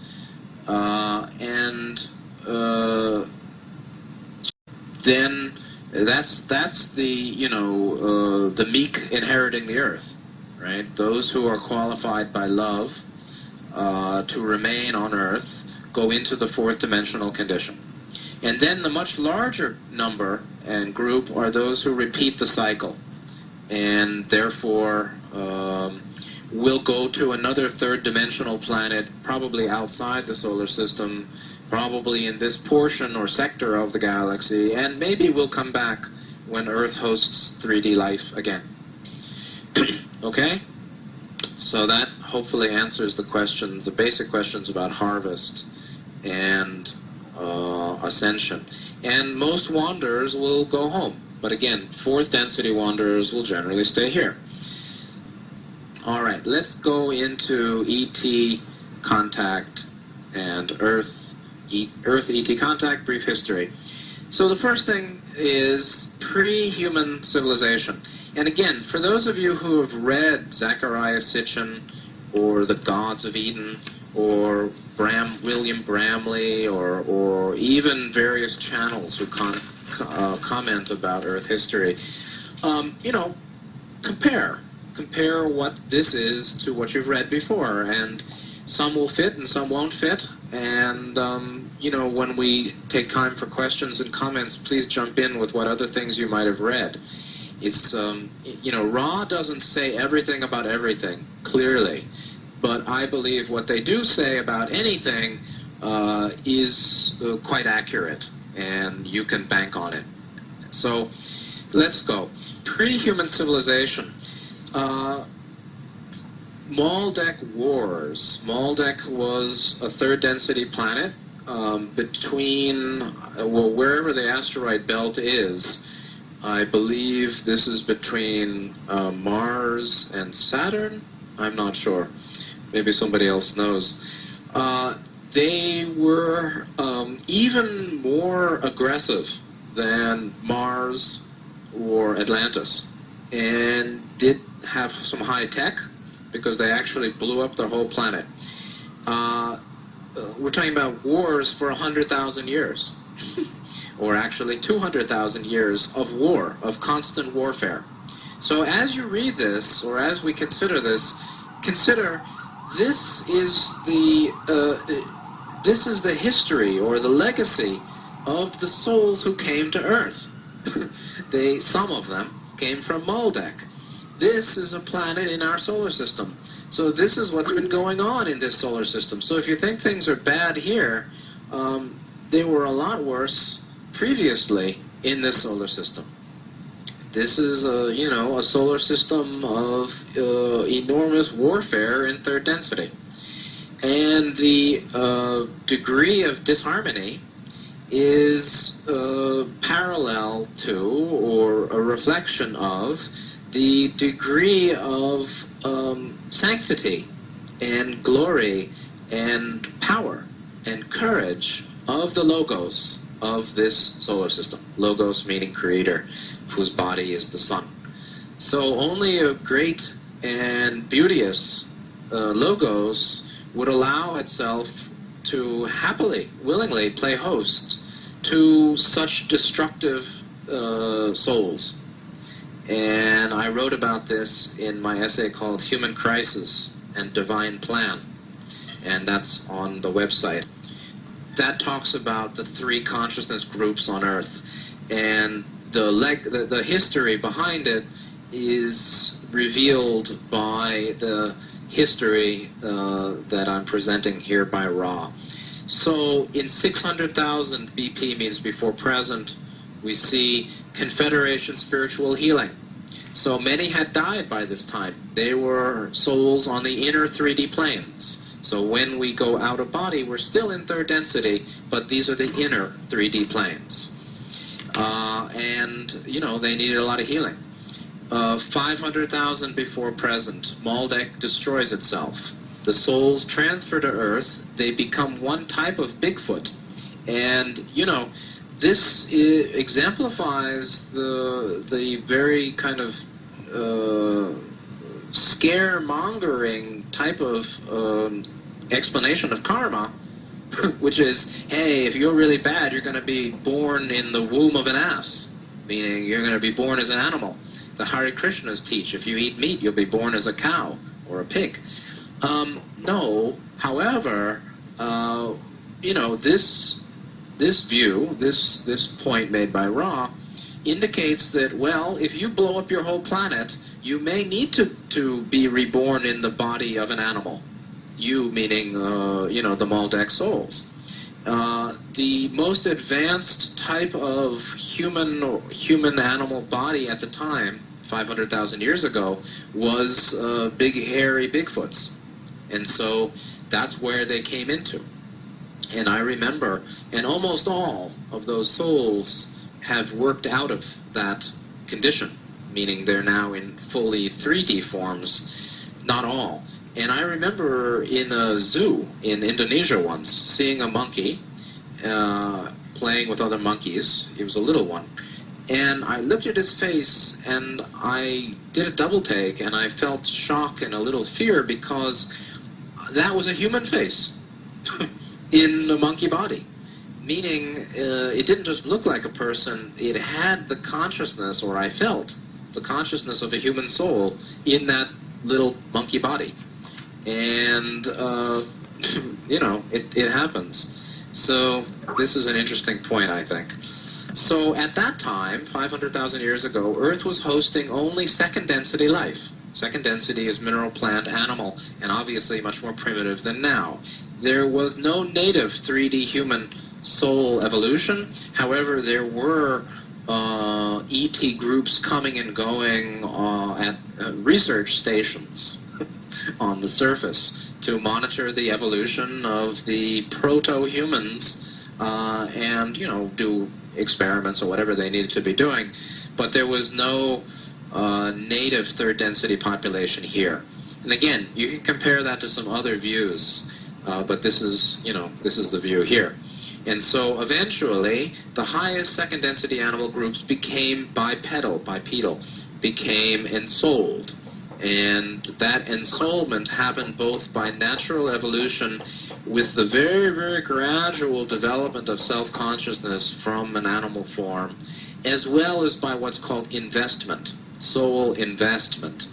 Then that's the meek inheriting the earth, right? Those who are qualified by love to remain on earth go into the 4th dimensional condition. And then the much larger number and group are those who repeat the cycle, and therefore will go to another 3rd dimensional planet, probably outside the solar system, probably in this portion or sector of the galaxy, and maybe we'll come back when Earth hosts 3D life again. Okay? So that hopefully answers the questions, the basic questions about harvest and ascension. And most wanderers will go home. But again, 4th density wanderers will generally stay here. All right, let's go into ET contact and Earth ET contact, brief history. So the first thing is pre-human civilization. And again, for those of you who have read Zecharia Sitchin or The Gods of Eden or William Bramley or even various channels who comment about Earth history, compare what this is to what you've read before, and some will fit and some won't fit. And when we take time for questions and comments, please jump in with what other things you might have read. It's Ra doesn't say everything about everything clearly, but I believe what they do say about anything is quite accurate, and you can bank on it. So let's go. Pre-human civilization. Maldek Wars. Maldek was a 3rd density planet between, wherever the asteroid belt is. I believe this is between Mars and Saturn. I'm not sure. Maybe somebody else knows. They were even more aggressive than Mars or Atlantis, and did have some high tech because they actually blew up the whole planet. We're talking about wars for 100,000 years. or actually 200,000 years of war, of constant warfare. So as you read this, or as we consider this, consider this is the history or the legacy of the souls who came to Earth. Some of them came from Maldek. This is a planet in our solar system. So this is what's been going on in this solar system. So if you think things are bad here, they were a lot worse previously in this solar system. This is a solar system of enormous warfare in third density. And the degree of disharmony is parallel to, or a reflection of, the degree of sanctity and glory and power and courage of the Logos of this solar system. Logos meaning creator, whose body is the sun. So only a great and beauteous Logos would allow itself to happily, willingly play host to such destructive souls. And I wrote about this in my essay called Human Crisis and Divine Plan, and that's on the website. That talks about the three consciousness groups on Earth, and the history behind it is revealed by the history that I'm presenting here by Ra. So in 600,000 BP, means before present, we see Confederation spiritual healing. So many had died by this time. They were souls on the inner 3D planes. So when we go out of body, we're still in third density, but these are the inner 3D planes. And, they needed a lot of healing. 500,000 before present, Maldek destroys itself. The souls transfer to Earth. They become one type of Bigfoot. And, this exemplifies the very kind of scaremongering type of explanation of karma, which is, hey, if you're really bad, you're going to be born in the womb of an ass, meaning you're going to be born as an animal. The Hare Krishnas teach, if you eat meat, you'll be born as a cow or a pig. No, however, this view, this point made by Ra, indicates that, well, if you blow up your whole planet, you may need to be reborn in the body of an animal. You meaning, the Maldek souls. The most advanced type of human-animal body at the time, 500,000 years ago, was big, hairy Bigfoots. And so that's where they came into. And I remember, and almost all of those souls have worked out of that condition, meaning they're now in fully 3D forms, not all. And I remember in a zoo in Indonesia once, seeing a monkey playing with other monkeys. He was a little one. And I looked at his face, and I did a double take, and I felt shock and a little fear, because that was a human face in a monkey body. Meaning, it didn't just look like a person, it had the consciousness, or I felt the consciousness of a human soul in that little monkey body. And, it happens. So, this is an interesting point, I think. So, at that time, 500,000 years ago, Earth was hosting only second density life. Second density is mineral, plant, animal, and obviously much more primitive than now. There was no native 3D human soul evolution. However, there were ET groups coming and going at research stations on the surface to monitor the evolution of the proto-humans and, do experiments or whatever they needed to be doing. But there was no native third density population here. And again, you can compare that to some other views, but this is the view here. And so eventually, the highest second density animal groups became bipedal, became ensouled. And that ensoulment happened both by natural evolution with the very, very gradual development of self-consciousness from an animal form, as well as by what's called investment, soul investment.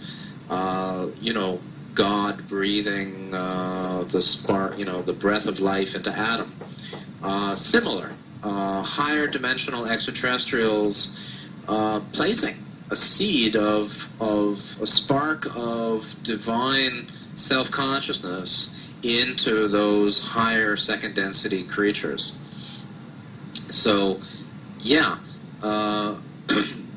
God breathing the spark, the breath of life into Adam. Similar, higher dimensional extraterrestrials placing a seed of a spark of divine self-consciousness into those higher second density creatures. So, yeah,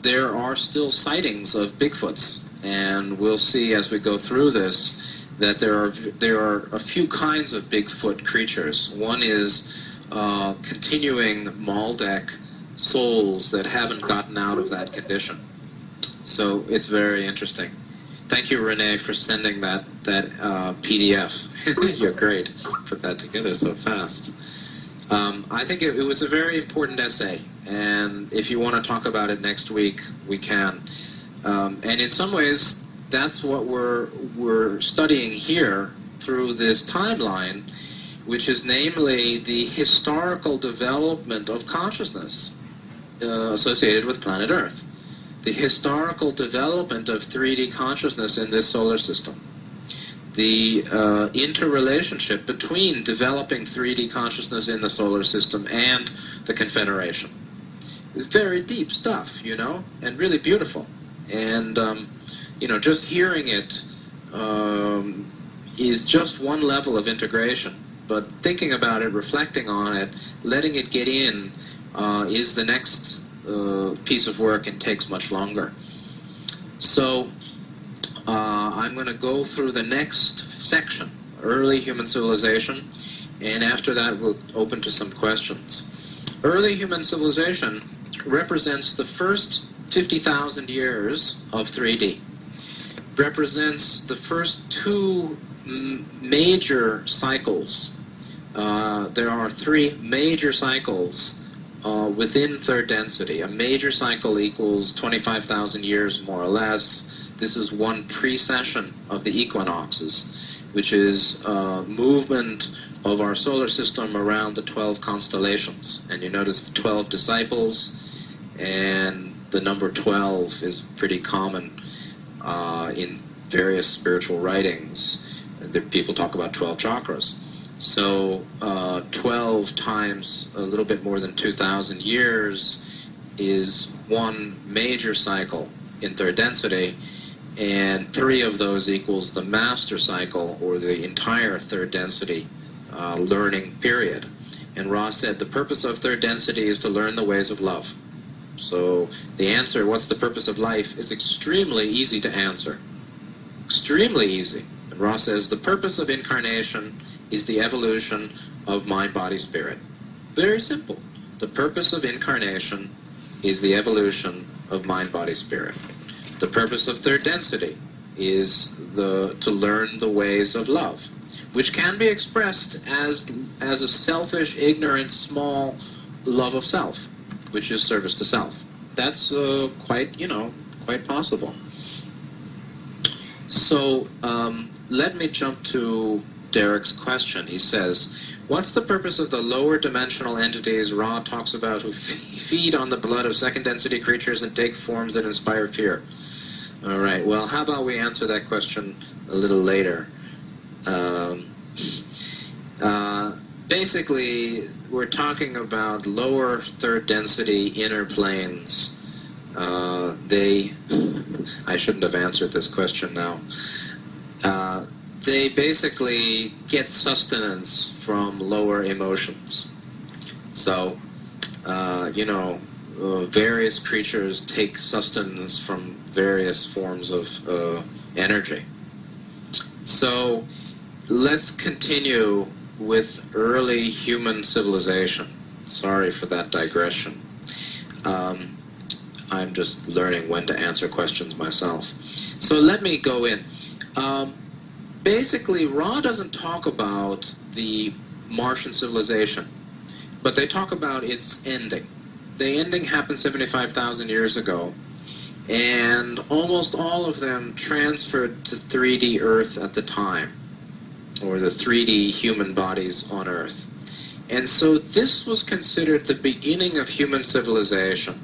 there are still sightings of Bigfoots, and we'll see as we go through this that there are a few kinds of Bigfoot creatures. One is continuing Maldek souls that haven't gotten out of that condition. So it's very interesting. Thank you, Renee, for sending that PDF. You're great. Put that together so fast. I think it was a very important essay, and if you want to talk about it next week, we can. And in some ways, that's what we're studying here through this timeline, which is namely the historical development of consciousness associated with planet Earth. The historical development of 3D consciousness in this solar system. The interrelationship between developing 3D consciousness in the solar system and the Confederation. It's very deep stuff, and really beautiful. And, just hearing it is just one level of integration. But thinking about it, reflecting on it, letting it get in is the next piece of work and takes much longer. So I'm going to go through the next section, early human civilization, and after that we'll open to some questions. Early human civilization represents the first 50,000 years of 3D. Represents the first two major cycles. There are three major cycles within third density. A major cycle equals 25,000 years, more or less. This is one precession of the equinoxes, which is movement of our solar system around the 12 constellations. And you notice the 12 disciples, and the number 12 is pretty common in various spiritual writings. People talk about 12 chakras. So 12 times a little bit more than 2,000 years is one major cycle in third density, and 3 of those equals the master cycle, or the entire third density learning period. And Ross said the purpose of third density is to learn the ways of love. So the answer, what's the purpose of life, is extremely easy to answer. Extremely easy. And Ross says the purpose of incarnation is the evolution of mind, body, spirit. Very simple. The purpose of incarnation is the evolution of mind, body, spirit. The purpose of third density is to learn the ways of love, which can be expressed as a selfish, ignorant, small love of self, which is service to self. That's quite possible. So let me jump to Derek's question. He says, what's the purpose of the lower dimensional entities Ra talks about who feed on the blood of second density creatures and take forms that inspire fear? All right, well, how about we answer that question a little later? Basically, we're talking about lower third density inner planes. I shouldn't have answered this question now. They basically get sustenance from lower emotions. So, various creatures take sustenance from various forms of energy. So, let's continue with early human civilization. Sorry for that digression. I'm just learning when to answer questions myself. So let me go in. Basically, Ra doesn't talk about the Martian civilization, but they talk about its ending. The ending happened 75,000 years ago, and almost all of them transferred to 3D Earth at the time, or the 3D human bodies on Earth. And so this was considered the beginning of human civilization,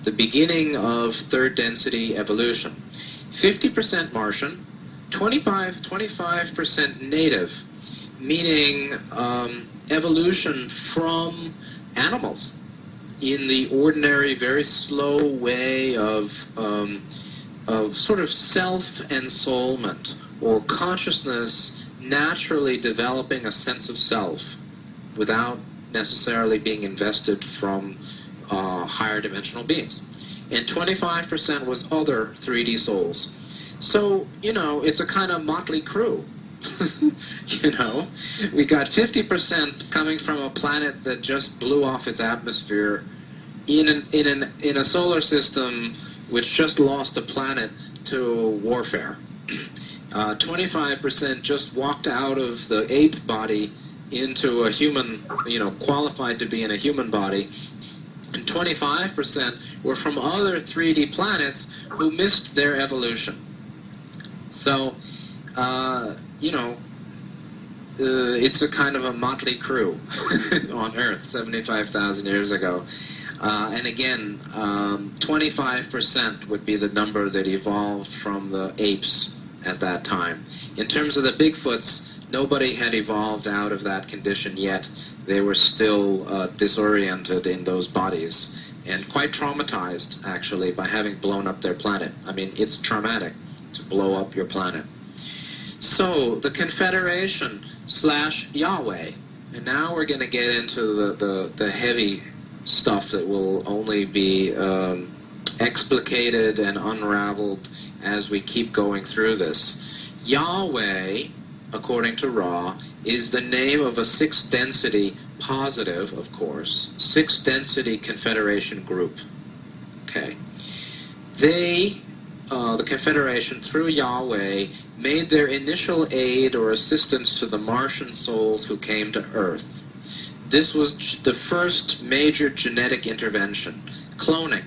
the beginning of third density evolution. 50% Martian, 25% native, meaning evolution from animals in the ordinary, very slow way of sort of self-ensoulment, or consciousness naturally developing a sense of self without necessarily being invested from higher dimensional beings. And 25% was other 3D souls. So, you know, it's a kind of motley crew. You know, we got 50% coming from a planet that just blew off its atmosphere in a solar system which just lost a planet to warfare. 25% just walked out of the ape body into a human, you know, qualified to be in a human body. And 25% were from other 3D planets who missed their evolution. So, you know, it's a kind of a motley crew on Earth 75,000 years ago. And again, 25% would be the number that evolved from the apes at that time. In terms of the Bigfoots, nobody had evolved out of that condition yet. They were still disoriented in those bodies and quite traumatized, actually, by having blown up their planet. I mean, it's traumatic to blow up your planet. So, the Confederation / Yahweh. And now we're going to get into the heavy stuff that will only be explicated and unraveled as we keep going through this. Yahweh, according to Ra, is the name of a 6th density, positive, of course, 6th density Confederation group. Okay. They, the Confederation, through Yahweh, made their initial aid or assistance to the Martian souls who came to Earth. This was the first major genetic intervention, cloning,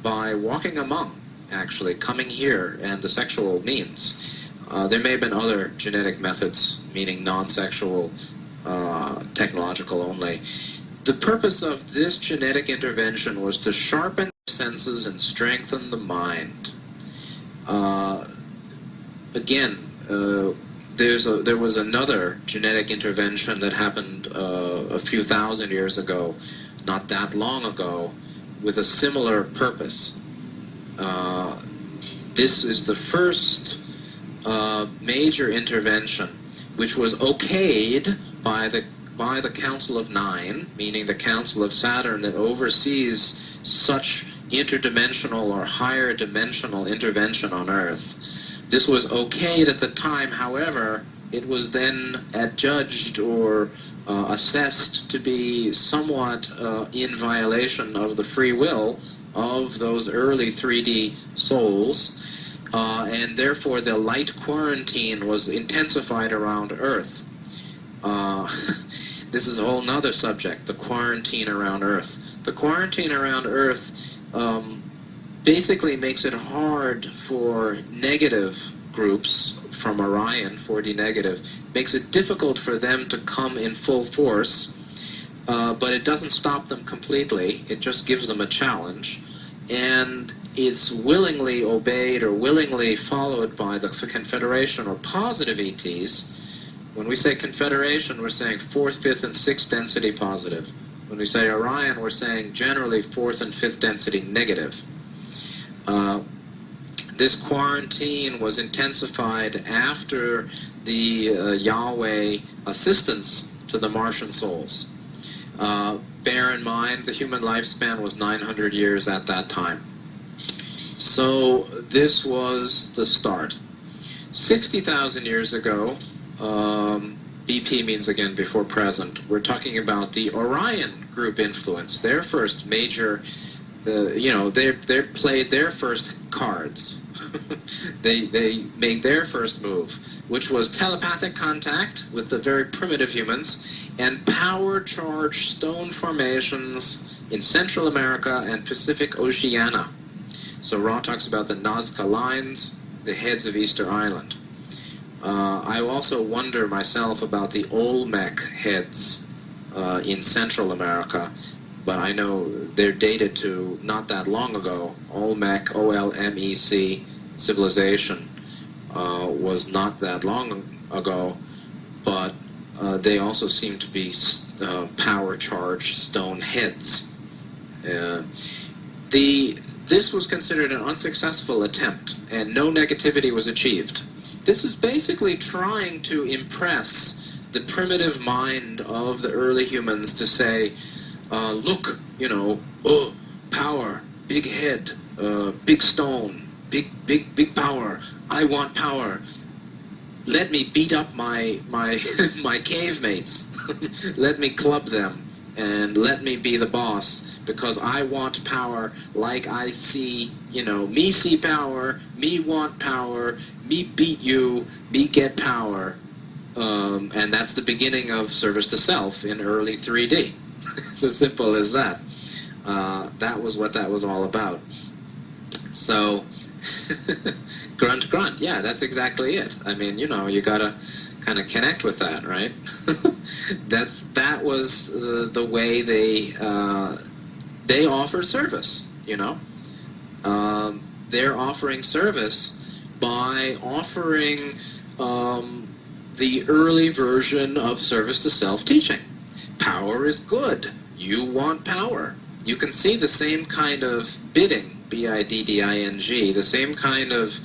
by walking among, actually, coming here, and the sexual means. There may have been other genetic methods, meaning non-sexual, technological only. The purpose of this genetic intervention was to sharpen the senses and strengthen the mind. Again, there was another genetic intervention that happened a few thousand years ago, not that long ago, with a similar purpose. This is the first major intervention, which was okayed by the Council of Nine, meaning the Council of Saturn that oversees such interdimensional or higher dimensional intervention on Earth. This was okayed at the time. However, it was then adjudged or assessed to be somewhat in violation of the free will of those early 3D souls, and therefore the light quarantine was intensified around Earth. This is a whole nother subject, the quarantine around Earth. The quarantine around Earth basically makes it hard for negative groups from Orion, 4D negative, makes it difficult for them to come in full force, but it doesn't stop them completely. It just gives them a challenge, and it's willingly obeyed or willingly followed by the Confederation or positive ETs. When we say Confederation, we're saying 4th, 5th, and 6th density positive. When we say Orion, we're saying generally 4th and 5th density negative. This quarantine was intensified after the Yahweh assistance to the Martian souls. Bear in mind, the human lifespan was 900 years at that time. So this was the start. 60,000 years ago, BP means again before present, we're talking about the Orion group influence, their first major, they played their first cards. They made their first move, which was telepathic contact with the very primitive humans and power-charged stone formations in Central America and Pacific Oceania. So Ra talks about the Nazca lines, the heads of Easter Island. I also wonder myself about the Olmec heads in Central America, but I know they're dated to not that long ago. Olmec, O-L-M-E-C, civilization was not that long ago, but they also seem to be power-charged stone heads. This was considered an unsuccessful attempt, and no negativity was achieved. This is basically trying to impress the primitive mind of the early humans to say, look, power, big head, big stone, big power. I want power. Let me beat up my my cave mates. Let me club them, and let me be the boss, because I want power like I see, me see power, me want power, me beat you, me get power. And that's the beginning of service to self in early 3D. It's as simple as that. That was what that was all about. So, grunt, yeah, that's exactly it. I mean, you gotta kind of connect with that, right? That was the way they offered service. They're offering service by offering the early version of service to self teaching. Power is good. You want power. You can see the same kind of bidding, B-I-D-D-I-N-G, the same kind of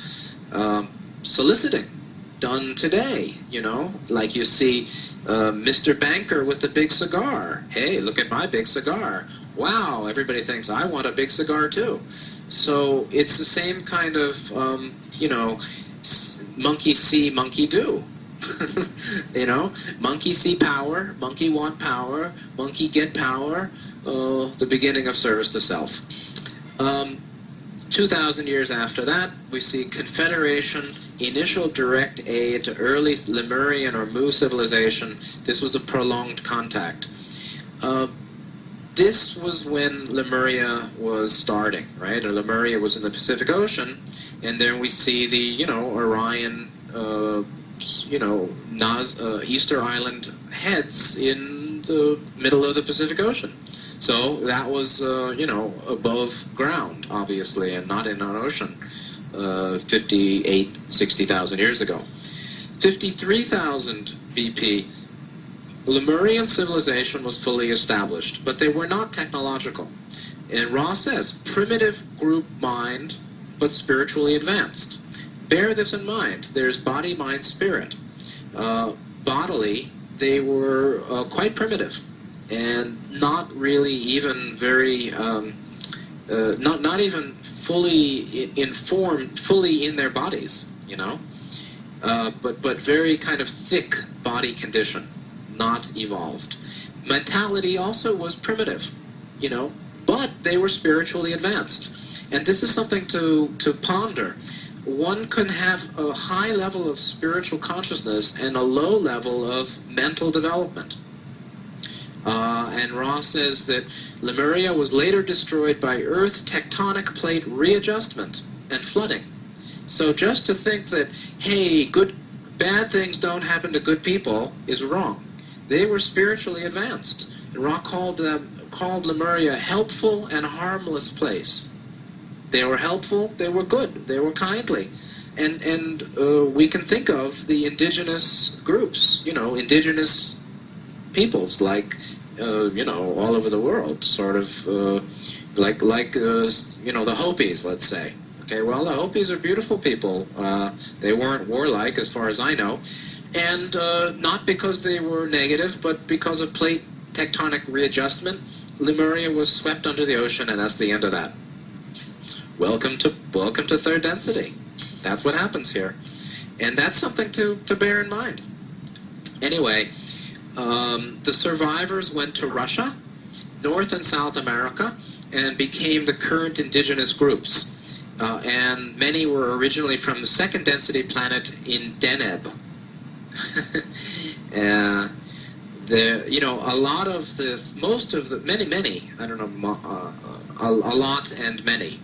soliciting done today, like you see Mr. Banker with the big cigar. Hey, look at my big cigar. Wow, everybody thinks I want a big cigar too. So it's the same kind of, monkey see, monkey do. Monkey see power, monkey want power, monkey get power, the beginning of service to self. 2,000 years after that, we see Confederation, initial direct aid to early Lemurian or Mu civilization. This was a prolonged contact. This was when Lemuria was starting, right? Lemuria was in the Pacific Ocean, and then we see the, Orion, Easter Island heads in the middle of the Pacific Ocean. So that was, above ground, obviously, and not in an ocean 60,000 years ago. 53,000 BP, Lemurian civilization was fully established, but they were not technological. And Ra says, primitive group mind, but spiritually advanced. Bear this in mind. There's body, mind, spirit. Bodily, they were quite primitive, and not really even very, not even fully informed, fully in their bodies, but very kind of thick body condition, not evolved. Mentality also was primitive, but they were spiritually advanced. And this is something to ponder. One can have a high level of spiritual consciousness and a low level of mental development. And Ra says that Lemuria was later destroyed by Earth tectonic plate readjustment and flooding. So just to think that, hey, bad things don't happen to good people is wrong. They were spiritually advanced. And Ra called Lemuria helpful and harmless place. They were helpful, they were good, they were kindly. And we can think of the indigenous groups, indigenous peoples like, all over the world, sort of like the Hopis, let's say. Okay, well, the Hopis are beautiful people. They weren't warlike, as far as I know. And not because they were negative, but because of plate tectonic readjustment, Lemuria was swept under the ocean, and that's the end of that. Welcome to third density. That's what happens here. And that's something to bear in mind. Anyway, the survivors went to Russia, North and South America, and became the current indigenous groups. And many were originally from the second density planet in Deneb. Many, I don't know, a lot and many.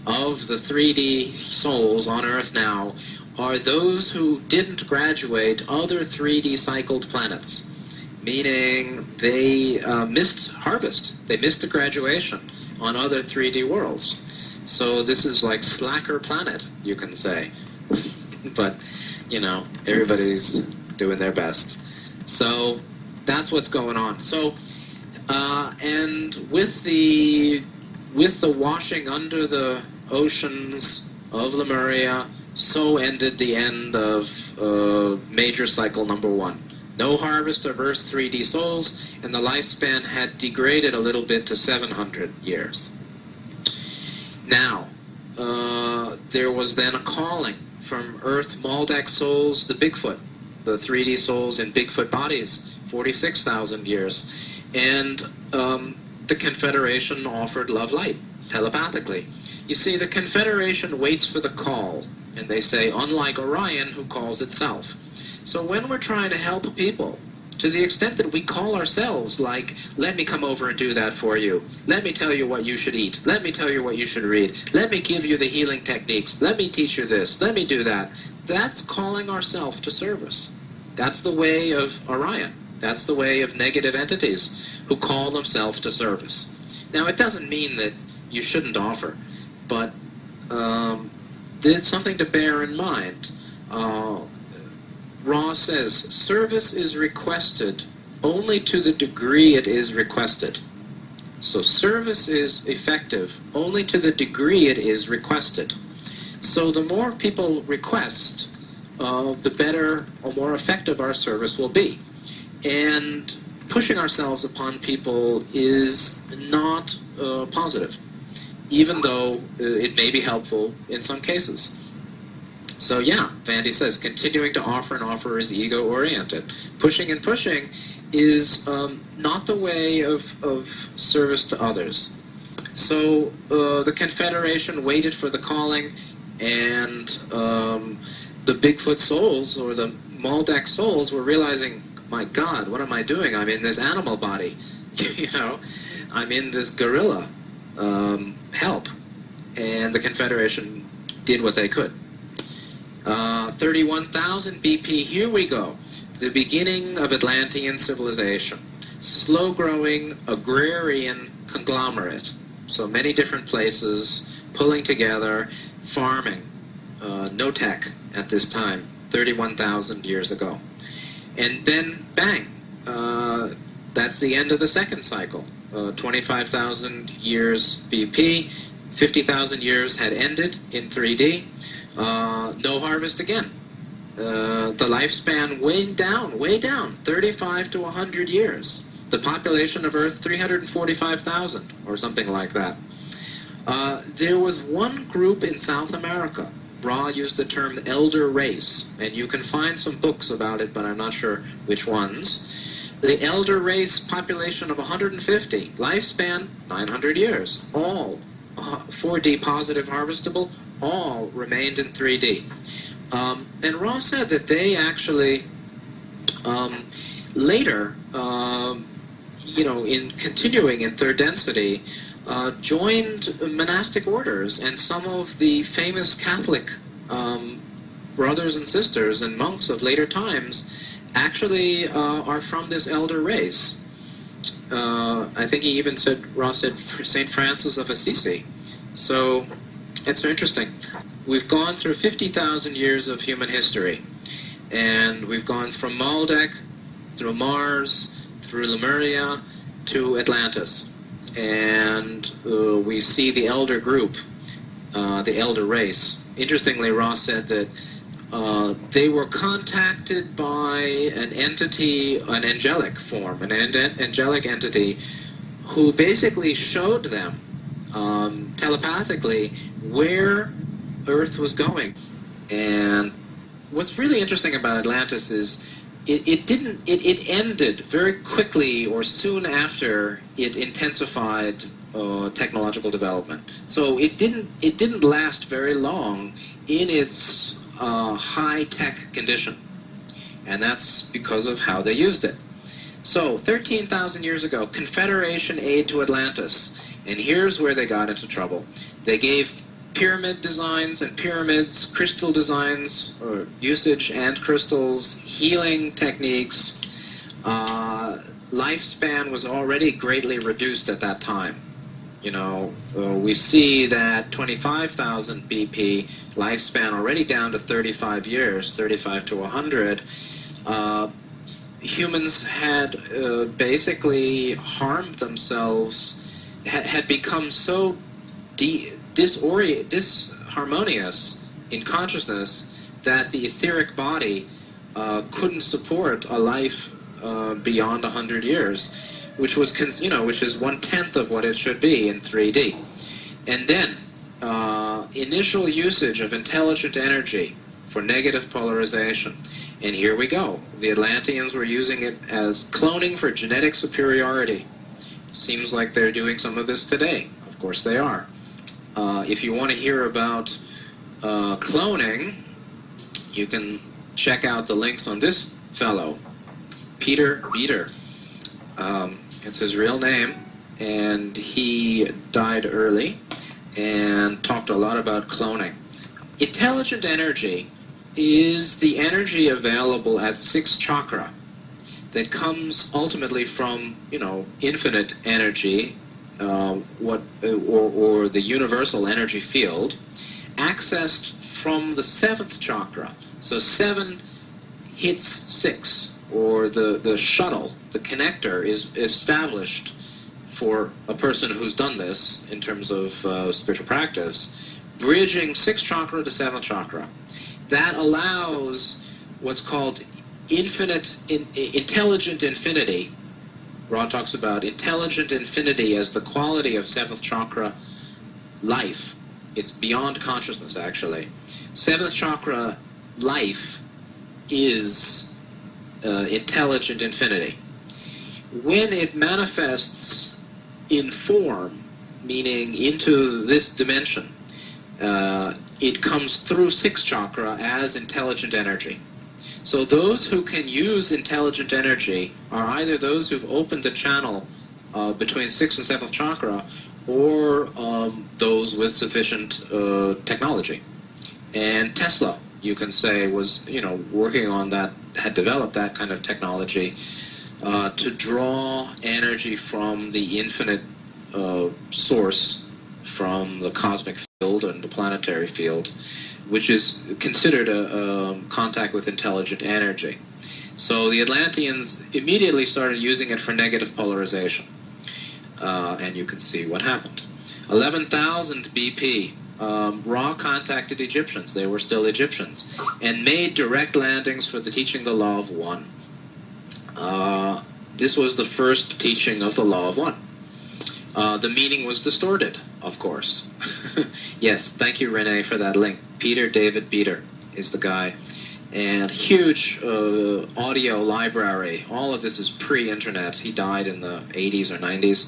of the 3D souls on Earth now are those who didn't graduate other 3D cycled planets, meaning they missed harvest. They missed the graduation on other 3D worlds. So this is like slacker planet, you can say. But, you know, everybody's doing their best. So that's what's going on. So, and with the washing under the oceans of Lemuria, so ended the end of major cycle number 1. No harvest of Earth's 3D souls, and the lifespan had degraded a little bit to 700 years. Now, there was then a calling from Earth Maldek souls, the Bigfoot, the 3D souls in Bigfoot bodies, 46,000 years. And the Confederation offered love light, telepathically. You see, the Confederation waits for the call, and they say, unlike Orion, who calls itself. So when we're trying to help people, to the extent that we call ourselves, like, let me come over and do that for you, let me tell you what you should eat, let me tell you what you should read, let me give you the healing techniques, let me teach you this, let me do that, that's calling ourselves to service. That's the way of Orion. That's the way of negative entities who call themselves to service. Now, it doesn't mean that you shouldn't offer, but there's something to bear in mind. Ra says, service is requested only to the degree it is requested. So service is effective only to the degree it is requested. So the more people request, the better or more effective our service will be. And pushing ourselves upon people is not positive, even though it may be helpful in some cases. So yeah, Vandy says, continuing to offer and offer is ego-oriented. Pushing and pushing is not the way of service to others. So the Confederation waited for the calling, and the Bigfoot souls, or the Maldek souls, were realizing, my God, what am I doing? I'm in this animal body. You know, I'm in this gorilla. Help. And the Confederation did what they could. 31,000 BP, here we go. The beginning of Atlantean civilization. Slow-growing agrarian conglomerate. So many different places, pulling together, farming. No tech at this time, 31,000 years ago. And then, bang, that's the end of the second cycle. 25,000 years BP, 50,000 years had ended in 3D. No harvest again. The lifespan way down, 35 to 100 years. The population of Earth, 345,000, or something like that. There was one group in South America. Ra used the term elder race, and you can find some books about it, but I'm not sure which ones. The elder race population of 150, lifespan 900 years, all 4D positive harvestable, all remained in 3D. And Ra said that they actually later, in continuing in third density, joined monastic orders, and some of the famous Catholic brothers and sisters and monks of later times actually are from this elder race. I think he even said, Ra said, St. Francis of Assisi. So it's interesting. We've gone through 50,000 years of human history, and we've gone from Maldek, through Mars, through Lemuria, to Atlantis. And we see the elder group, the elder race. Interestingly, Ross said that they were contacted by an entity, an angelic form, an angelic entity, who basically showed them telepathically where Earth was going. And what's really interesting about Atlantis is it ended very quickly or soon after it intensified technological development. So it didn't last very long in its high-tech condition. And that's because of how they used it. So 13,000 years ago, Confederation aid to Atlantis. And here's where they got into trouble. They gave pyramid designs and pyramids, crystal designs, or usage and crystals, healing techniques. Lifespan was already greatly reduced at that time. You know, we see that 25,000 BP, lifespan already down to 35 years, 35 to 100. Humans had basically harmed themselves, had become so disharmonious in consciousness that the etheric body couldn't support a life beyond 100 years, which was, which is 1/10 of what it should be in 3D. And then initial usage of intelligent energy for negative polarization. And here we go. The Atlanteans were using it as cloning for genetic superiority. Seems like they're doing some of this today. Of course they are. If you want to hear about cloning, you can check out the links on this fellow, Peter Beater. It's his real name, and he died early and talked a lot about cloning. Intelligent energy is the energy available at 6th chakra that comes ultimately from, infinite energy, or the universal energy field, accessed from the 7th chakra. So 7 hits 6, or the shuttle, the connector, is established for a person who's done this in terms of spiritual practice, bridging 6th chakra to 7th chakra. That allows what's called intelligent infinity. Ra talks about intelligent infinity as the quality of 7th chakra life. It's beyond consciousness, actually. 7th chakra life is intelligent infinity. When it manifests in form, meaning into this dimension, it comes through 6th chakra as intelligent energy. So those who can use intelligent energy are either those who've opened the channel between 6th and 7th chakra, or those with sufficient technology. And Tesla, you can say, was working on that, had developed that kind of technology to draw energy from the infinite source, from the cosmic field and the planetary field, which is considered a contact with intelligent energy. So the Atlanteans immediately started using it for negative polarization. And you can see what happened. 11,000 BP. Ra contacted Egyptians, they were still Egyptians, and made direct landings for the teaching the Law of One. This was the first teaching of the Law of One. The meaning was distorted, of course. Yes, thank you, Renee, for that link. Peter David Beater is the guy. And huge audio library. All of this is pre-internet. He died in the 80s or 90s.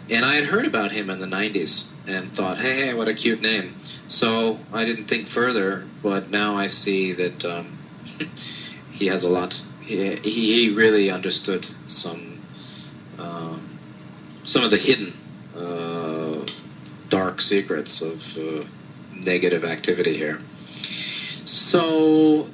And I had heard about him in the 90s and thought, hey, what a cute name. So I didn't think further, but now I see that he has a lot. He really understood some of the hidden dark secrets of negative activity here. So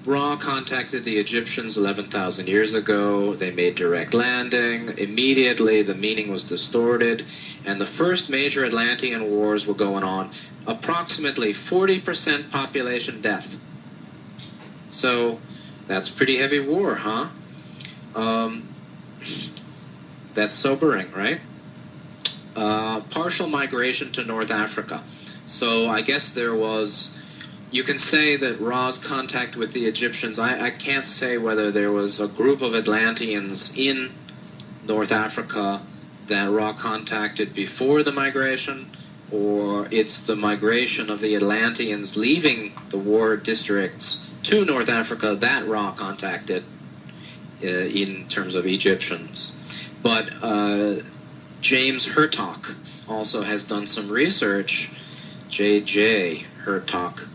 Ra contacted the Egyptians 11,000 years ago. They made direct landing. Immediately the meaning was distorted, and the first major Atlantean wars were going on. Approximately 40% population death. So that's pretty heavy war, huh? That's sobering, right? Partial migration to North Africa. So I guess there was, you can say that Ra's contact with the Egyptians, I can't say whether there was a group of Atlanteans in North Africa that Ra contacted before the migration, or it's the migration of the Atlanteans leaving the war districts to North Africa that Ra contacted in terms of Egyptians. But James Hertock also has done some research. J.J. Hertock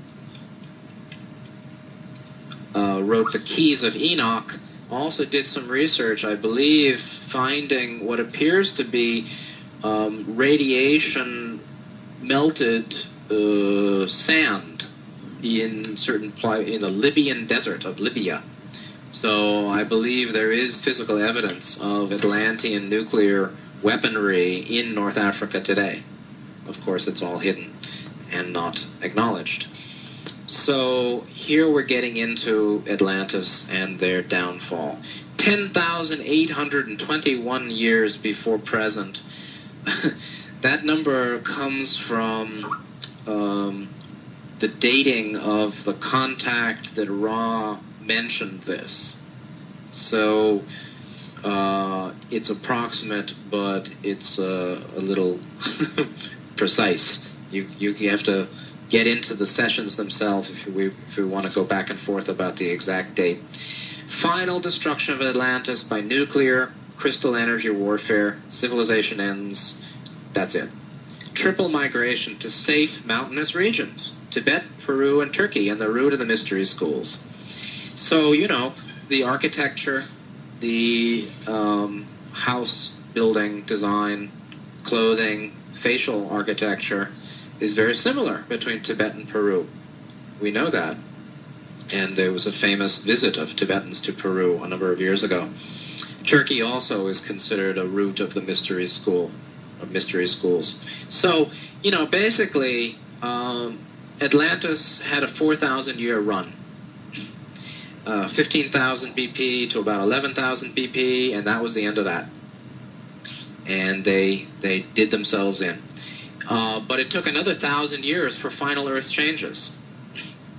wrote The Keys of Enoch also did some research, I believe, finding what appears to be radiation melted sand in in the Libyan desert of Libya. So I believe there is physical evidence of Atlantean nuclear weaponry in North Africa today. Of course, it's all hidden and not acknowledged. So here we're getting into Atlantis and their downfall. 10,821 years before present. That number comes from the dating of the contact that Ra mentioned this. So it's approximate, but it's a little precise. You have to get into the sessions themselves if we want to go back and forth about the exact date. Final destruction of Atlantis by nuclear, crystal energy warfare, civilization ends, that's it. Triple migration to safe mountainous regions, Tibet, Peru, and Turkey, and the root of the mystery schools. So, the architecture, the house building design, clothing, facial architecture is very similar between Tibet and Peru. We know that. And there was a famous visit of Tibetans to Peru a number of years ago. Turkey also is considered a root of the mystery school, of mystery schools. So, basically, Atlantis had a 4,000-year run. 15,000 BP to about 11,000 BP, and that was the end of that. And they did themselves in. But it took another 1,000 years for final Earth changes.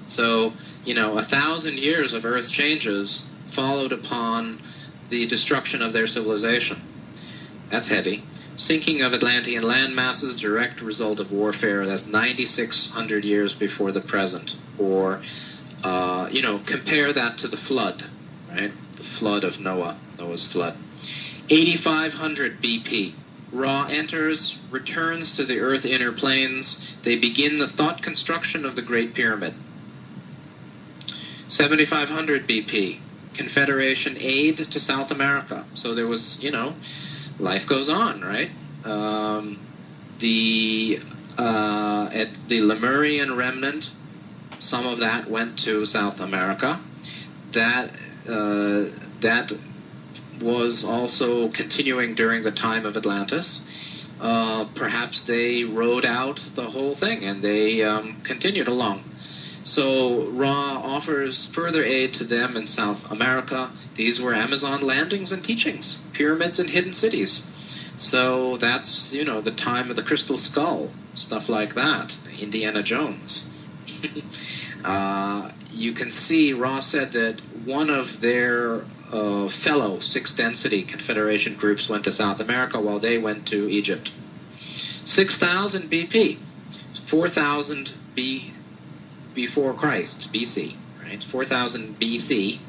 So, 1,000 years of Earth changes followed upon the destruction of their civilization. That's heavy. Sinking of Atlantean land masses, direct result of warfare. That's 9,600 years before the present. Or, compare that to the flood, right? The flood of Noah's flood. 8,500 BP. Ra enters, returns to the Earth inner planes. They begin the thought construction of the Great Pyramid. 7,500 BP. Confederation aid to South America. So there was, life goes on, right? The Lemurian remnant, some of that went to South America. That was also continuing during the time of Atlantis. Perhaps they rode out the whole thing and they continued along. So Ra offers further aid to them in South America. These were Amazon landings and teachings, pyramids and hidden cities. So that's, the time of the Crystal Skull, stuff like that, Indiana Jones. You can see Ra said that one of their fellow sixth density confederation groups went to South America while they went to Egypt. 6,000 BP, 4,000 before Christ, BC, right? 4,000 BC.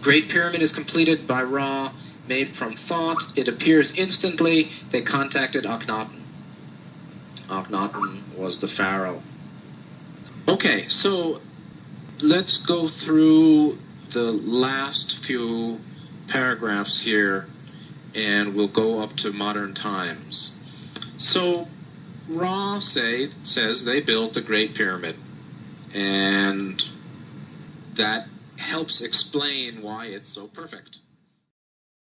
Great Pyramid is completed by Ra, made from thought. It appears instantly. They contacted Akhenaten. Akhenaten was the pharaoh. Okay, so let's go through the last few paragraphs here, and we'll go up to modern times. So Ra says they built the Great Pyramid, and that helps explain why it's so perfect.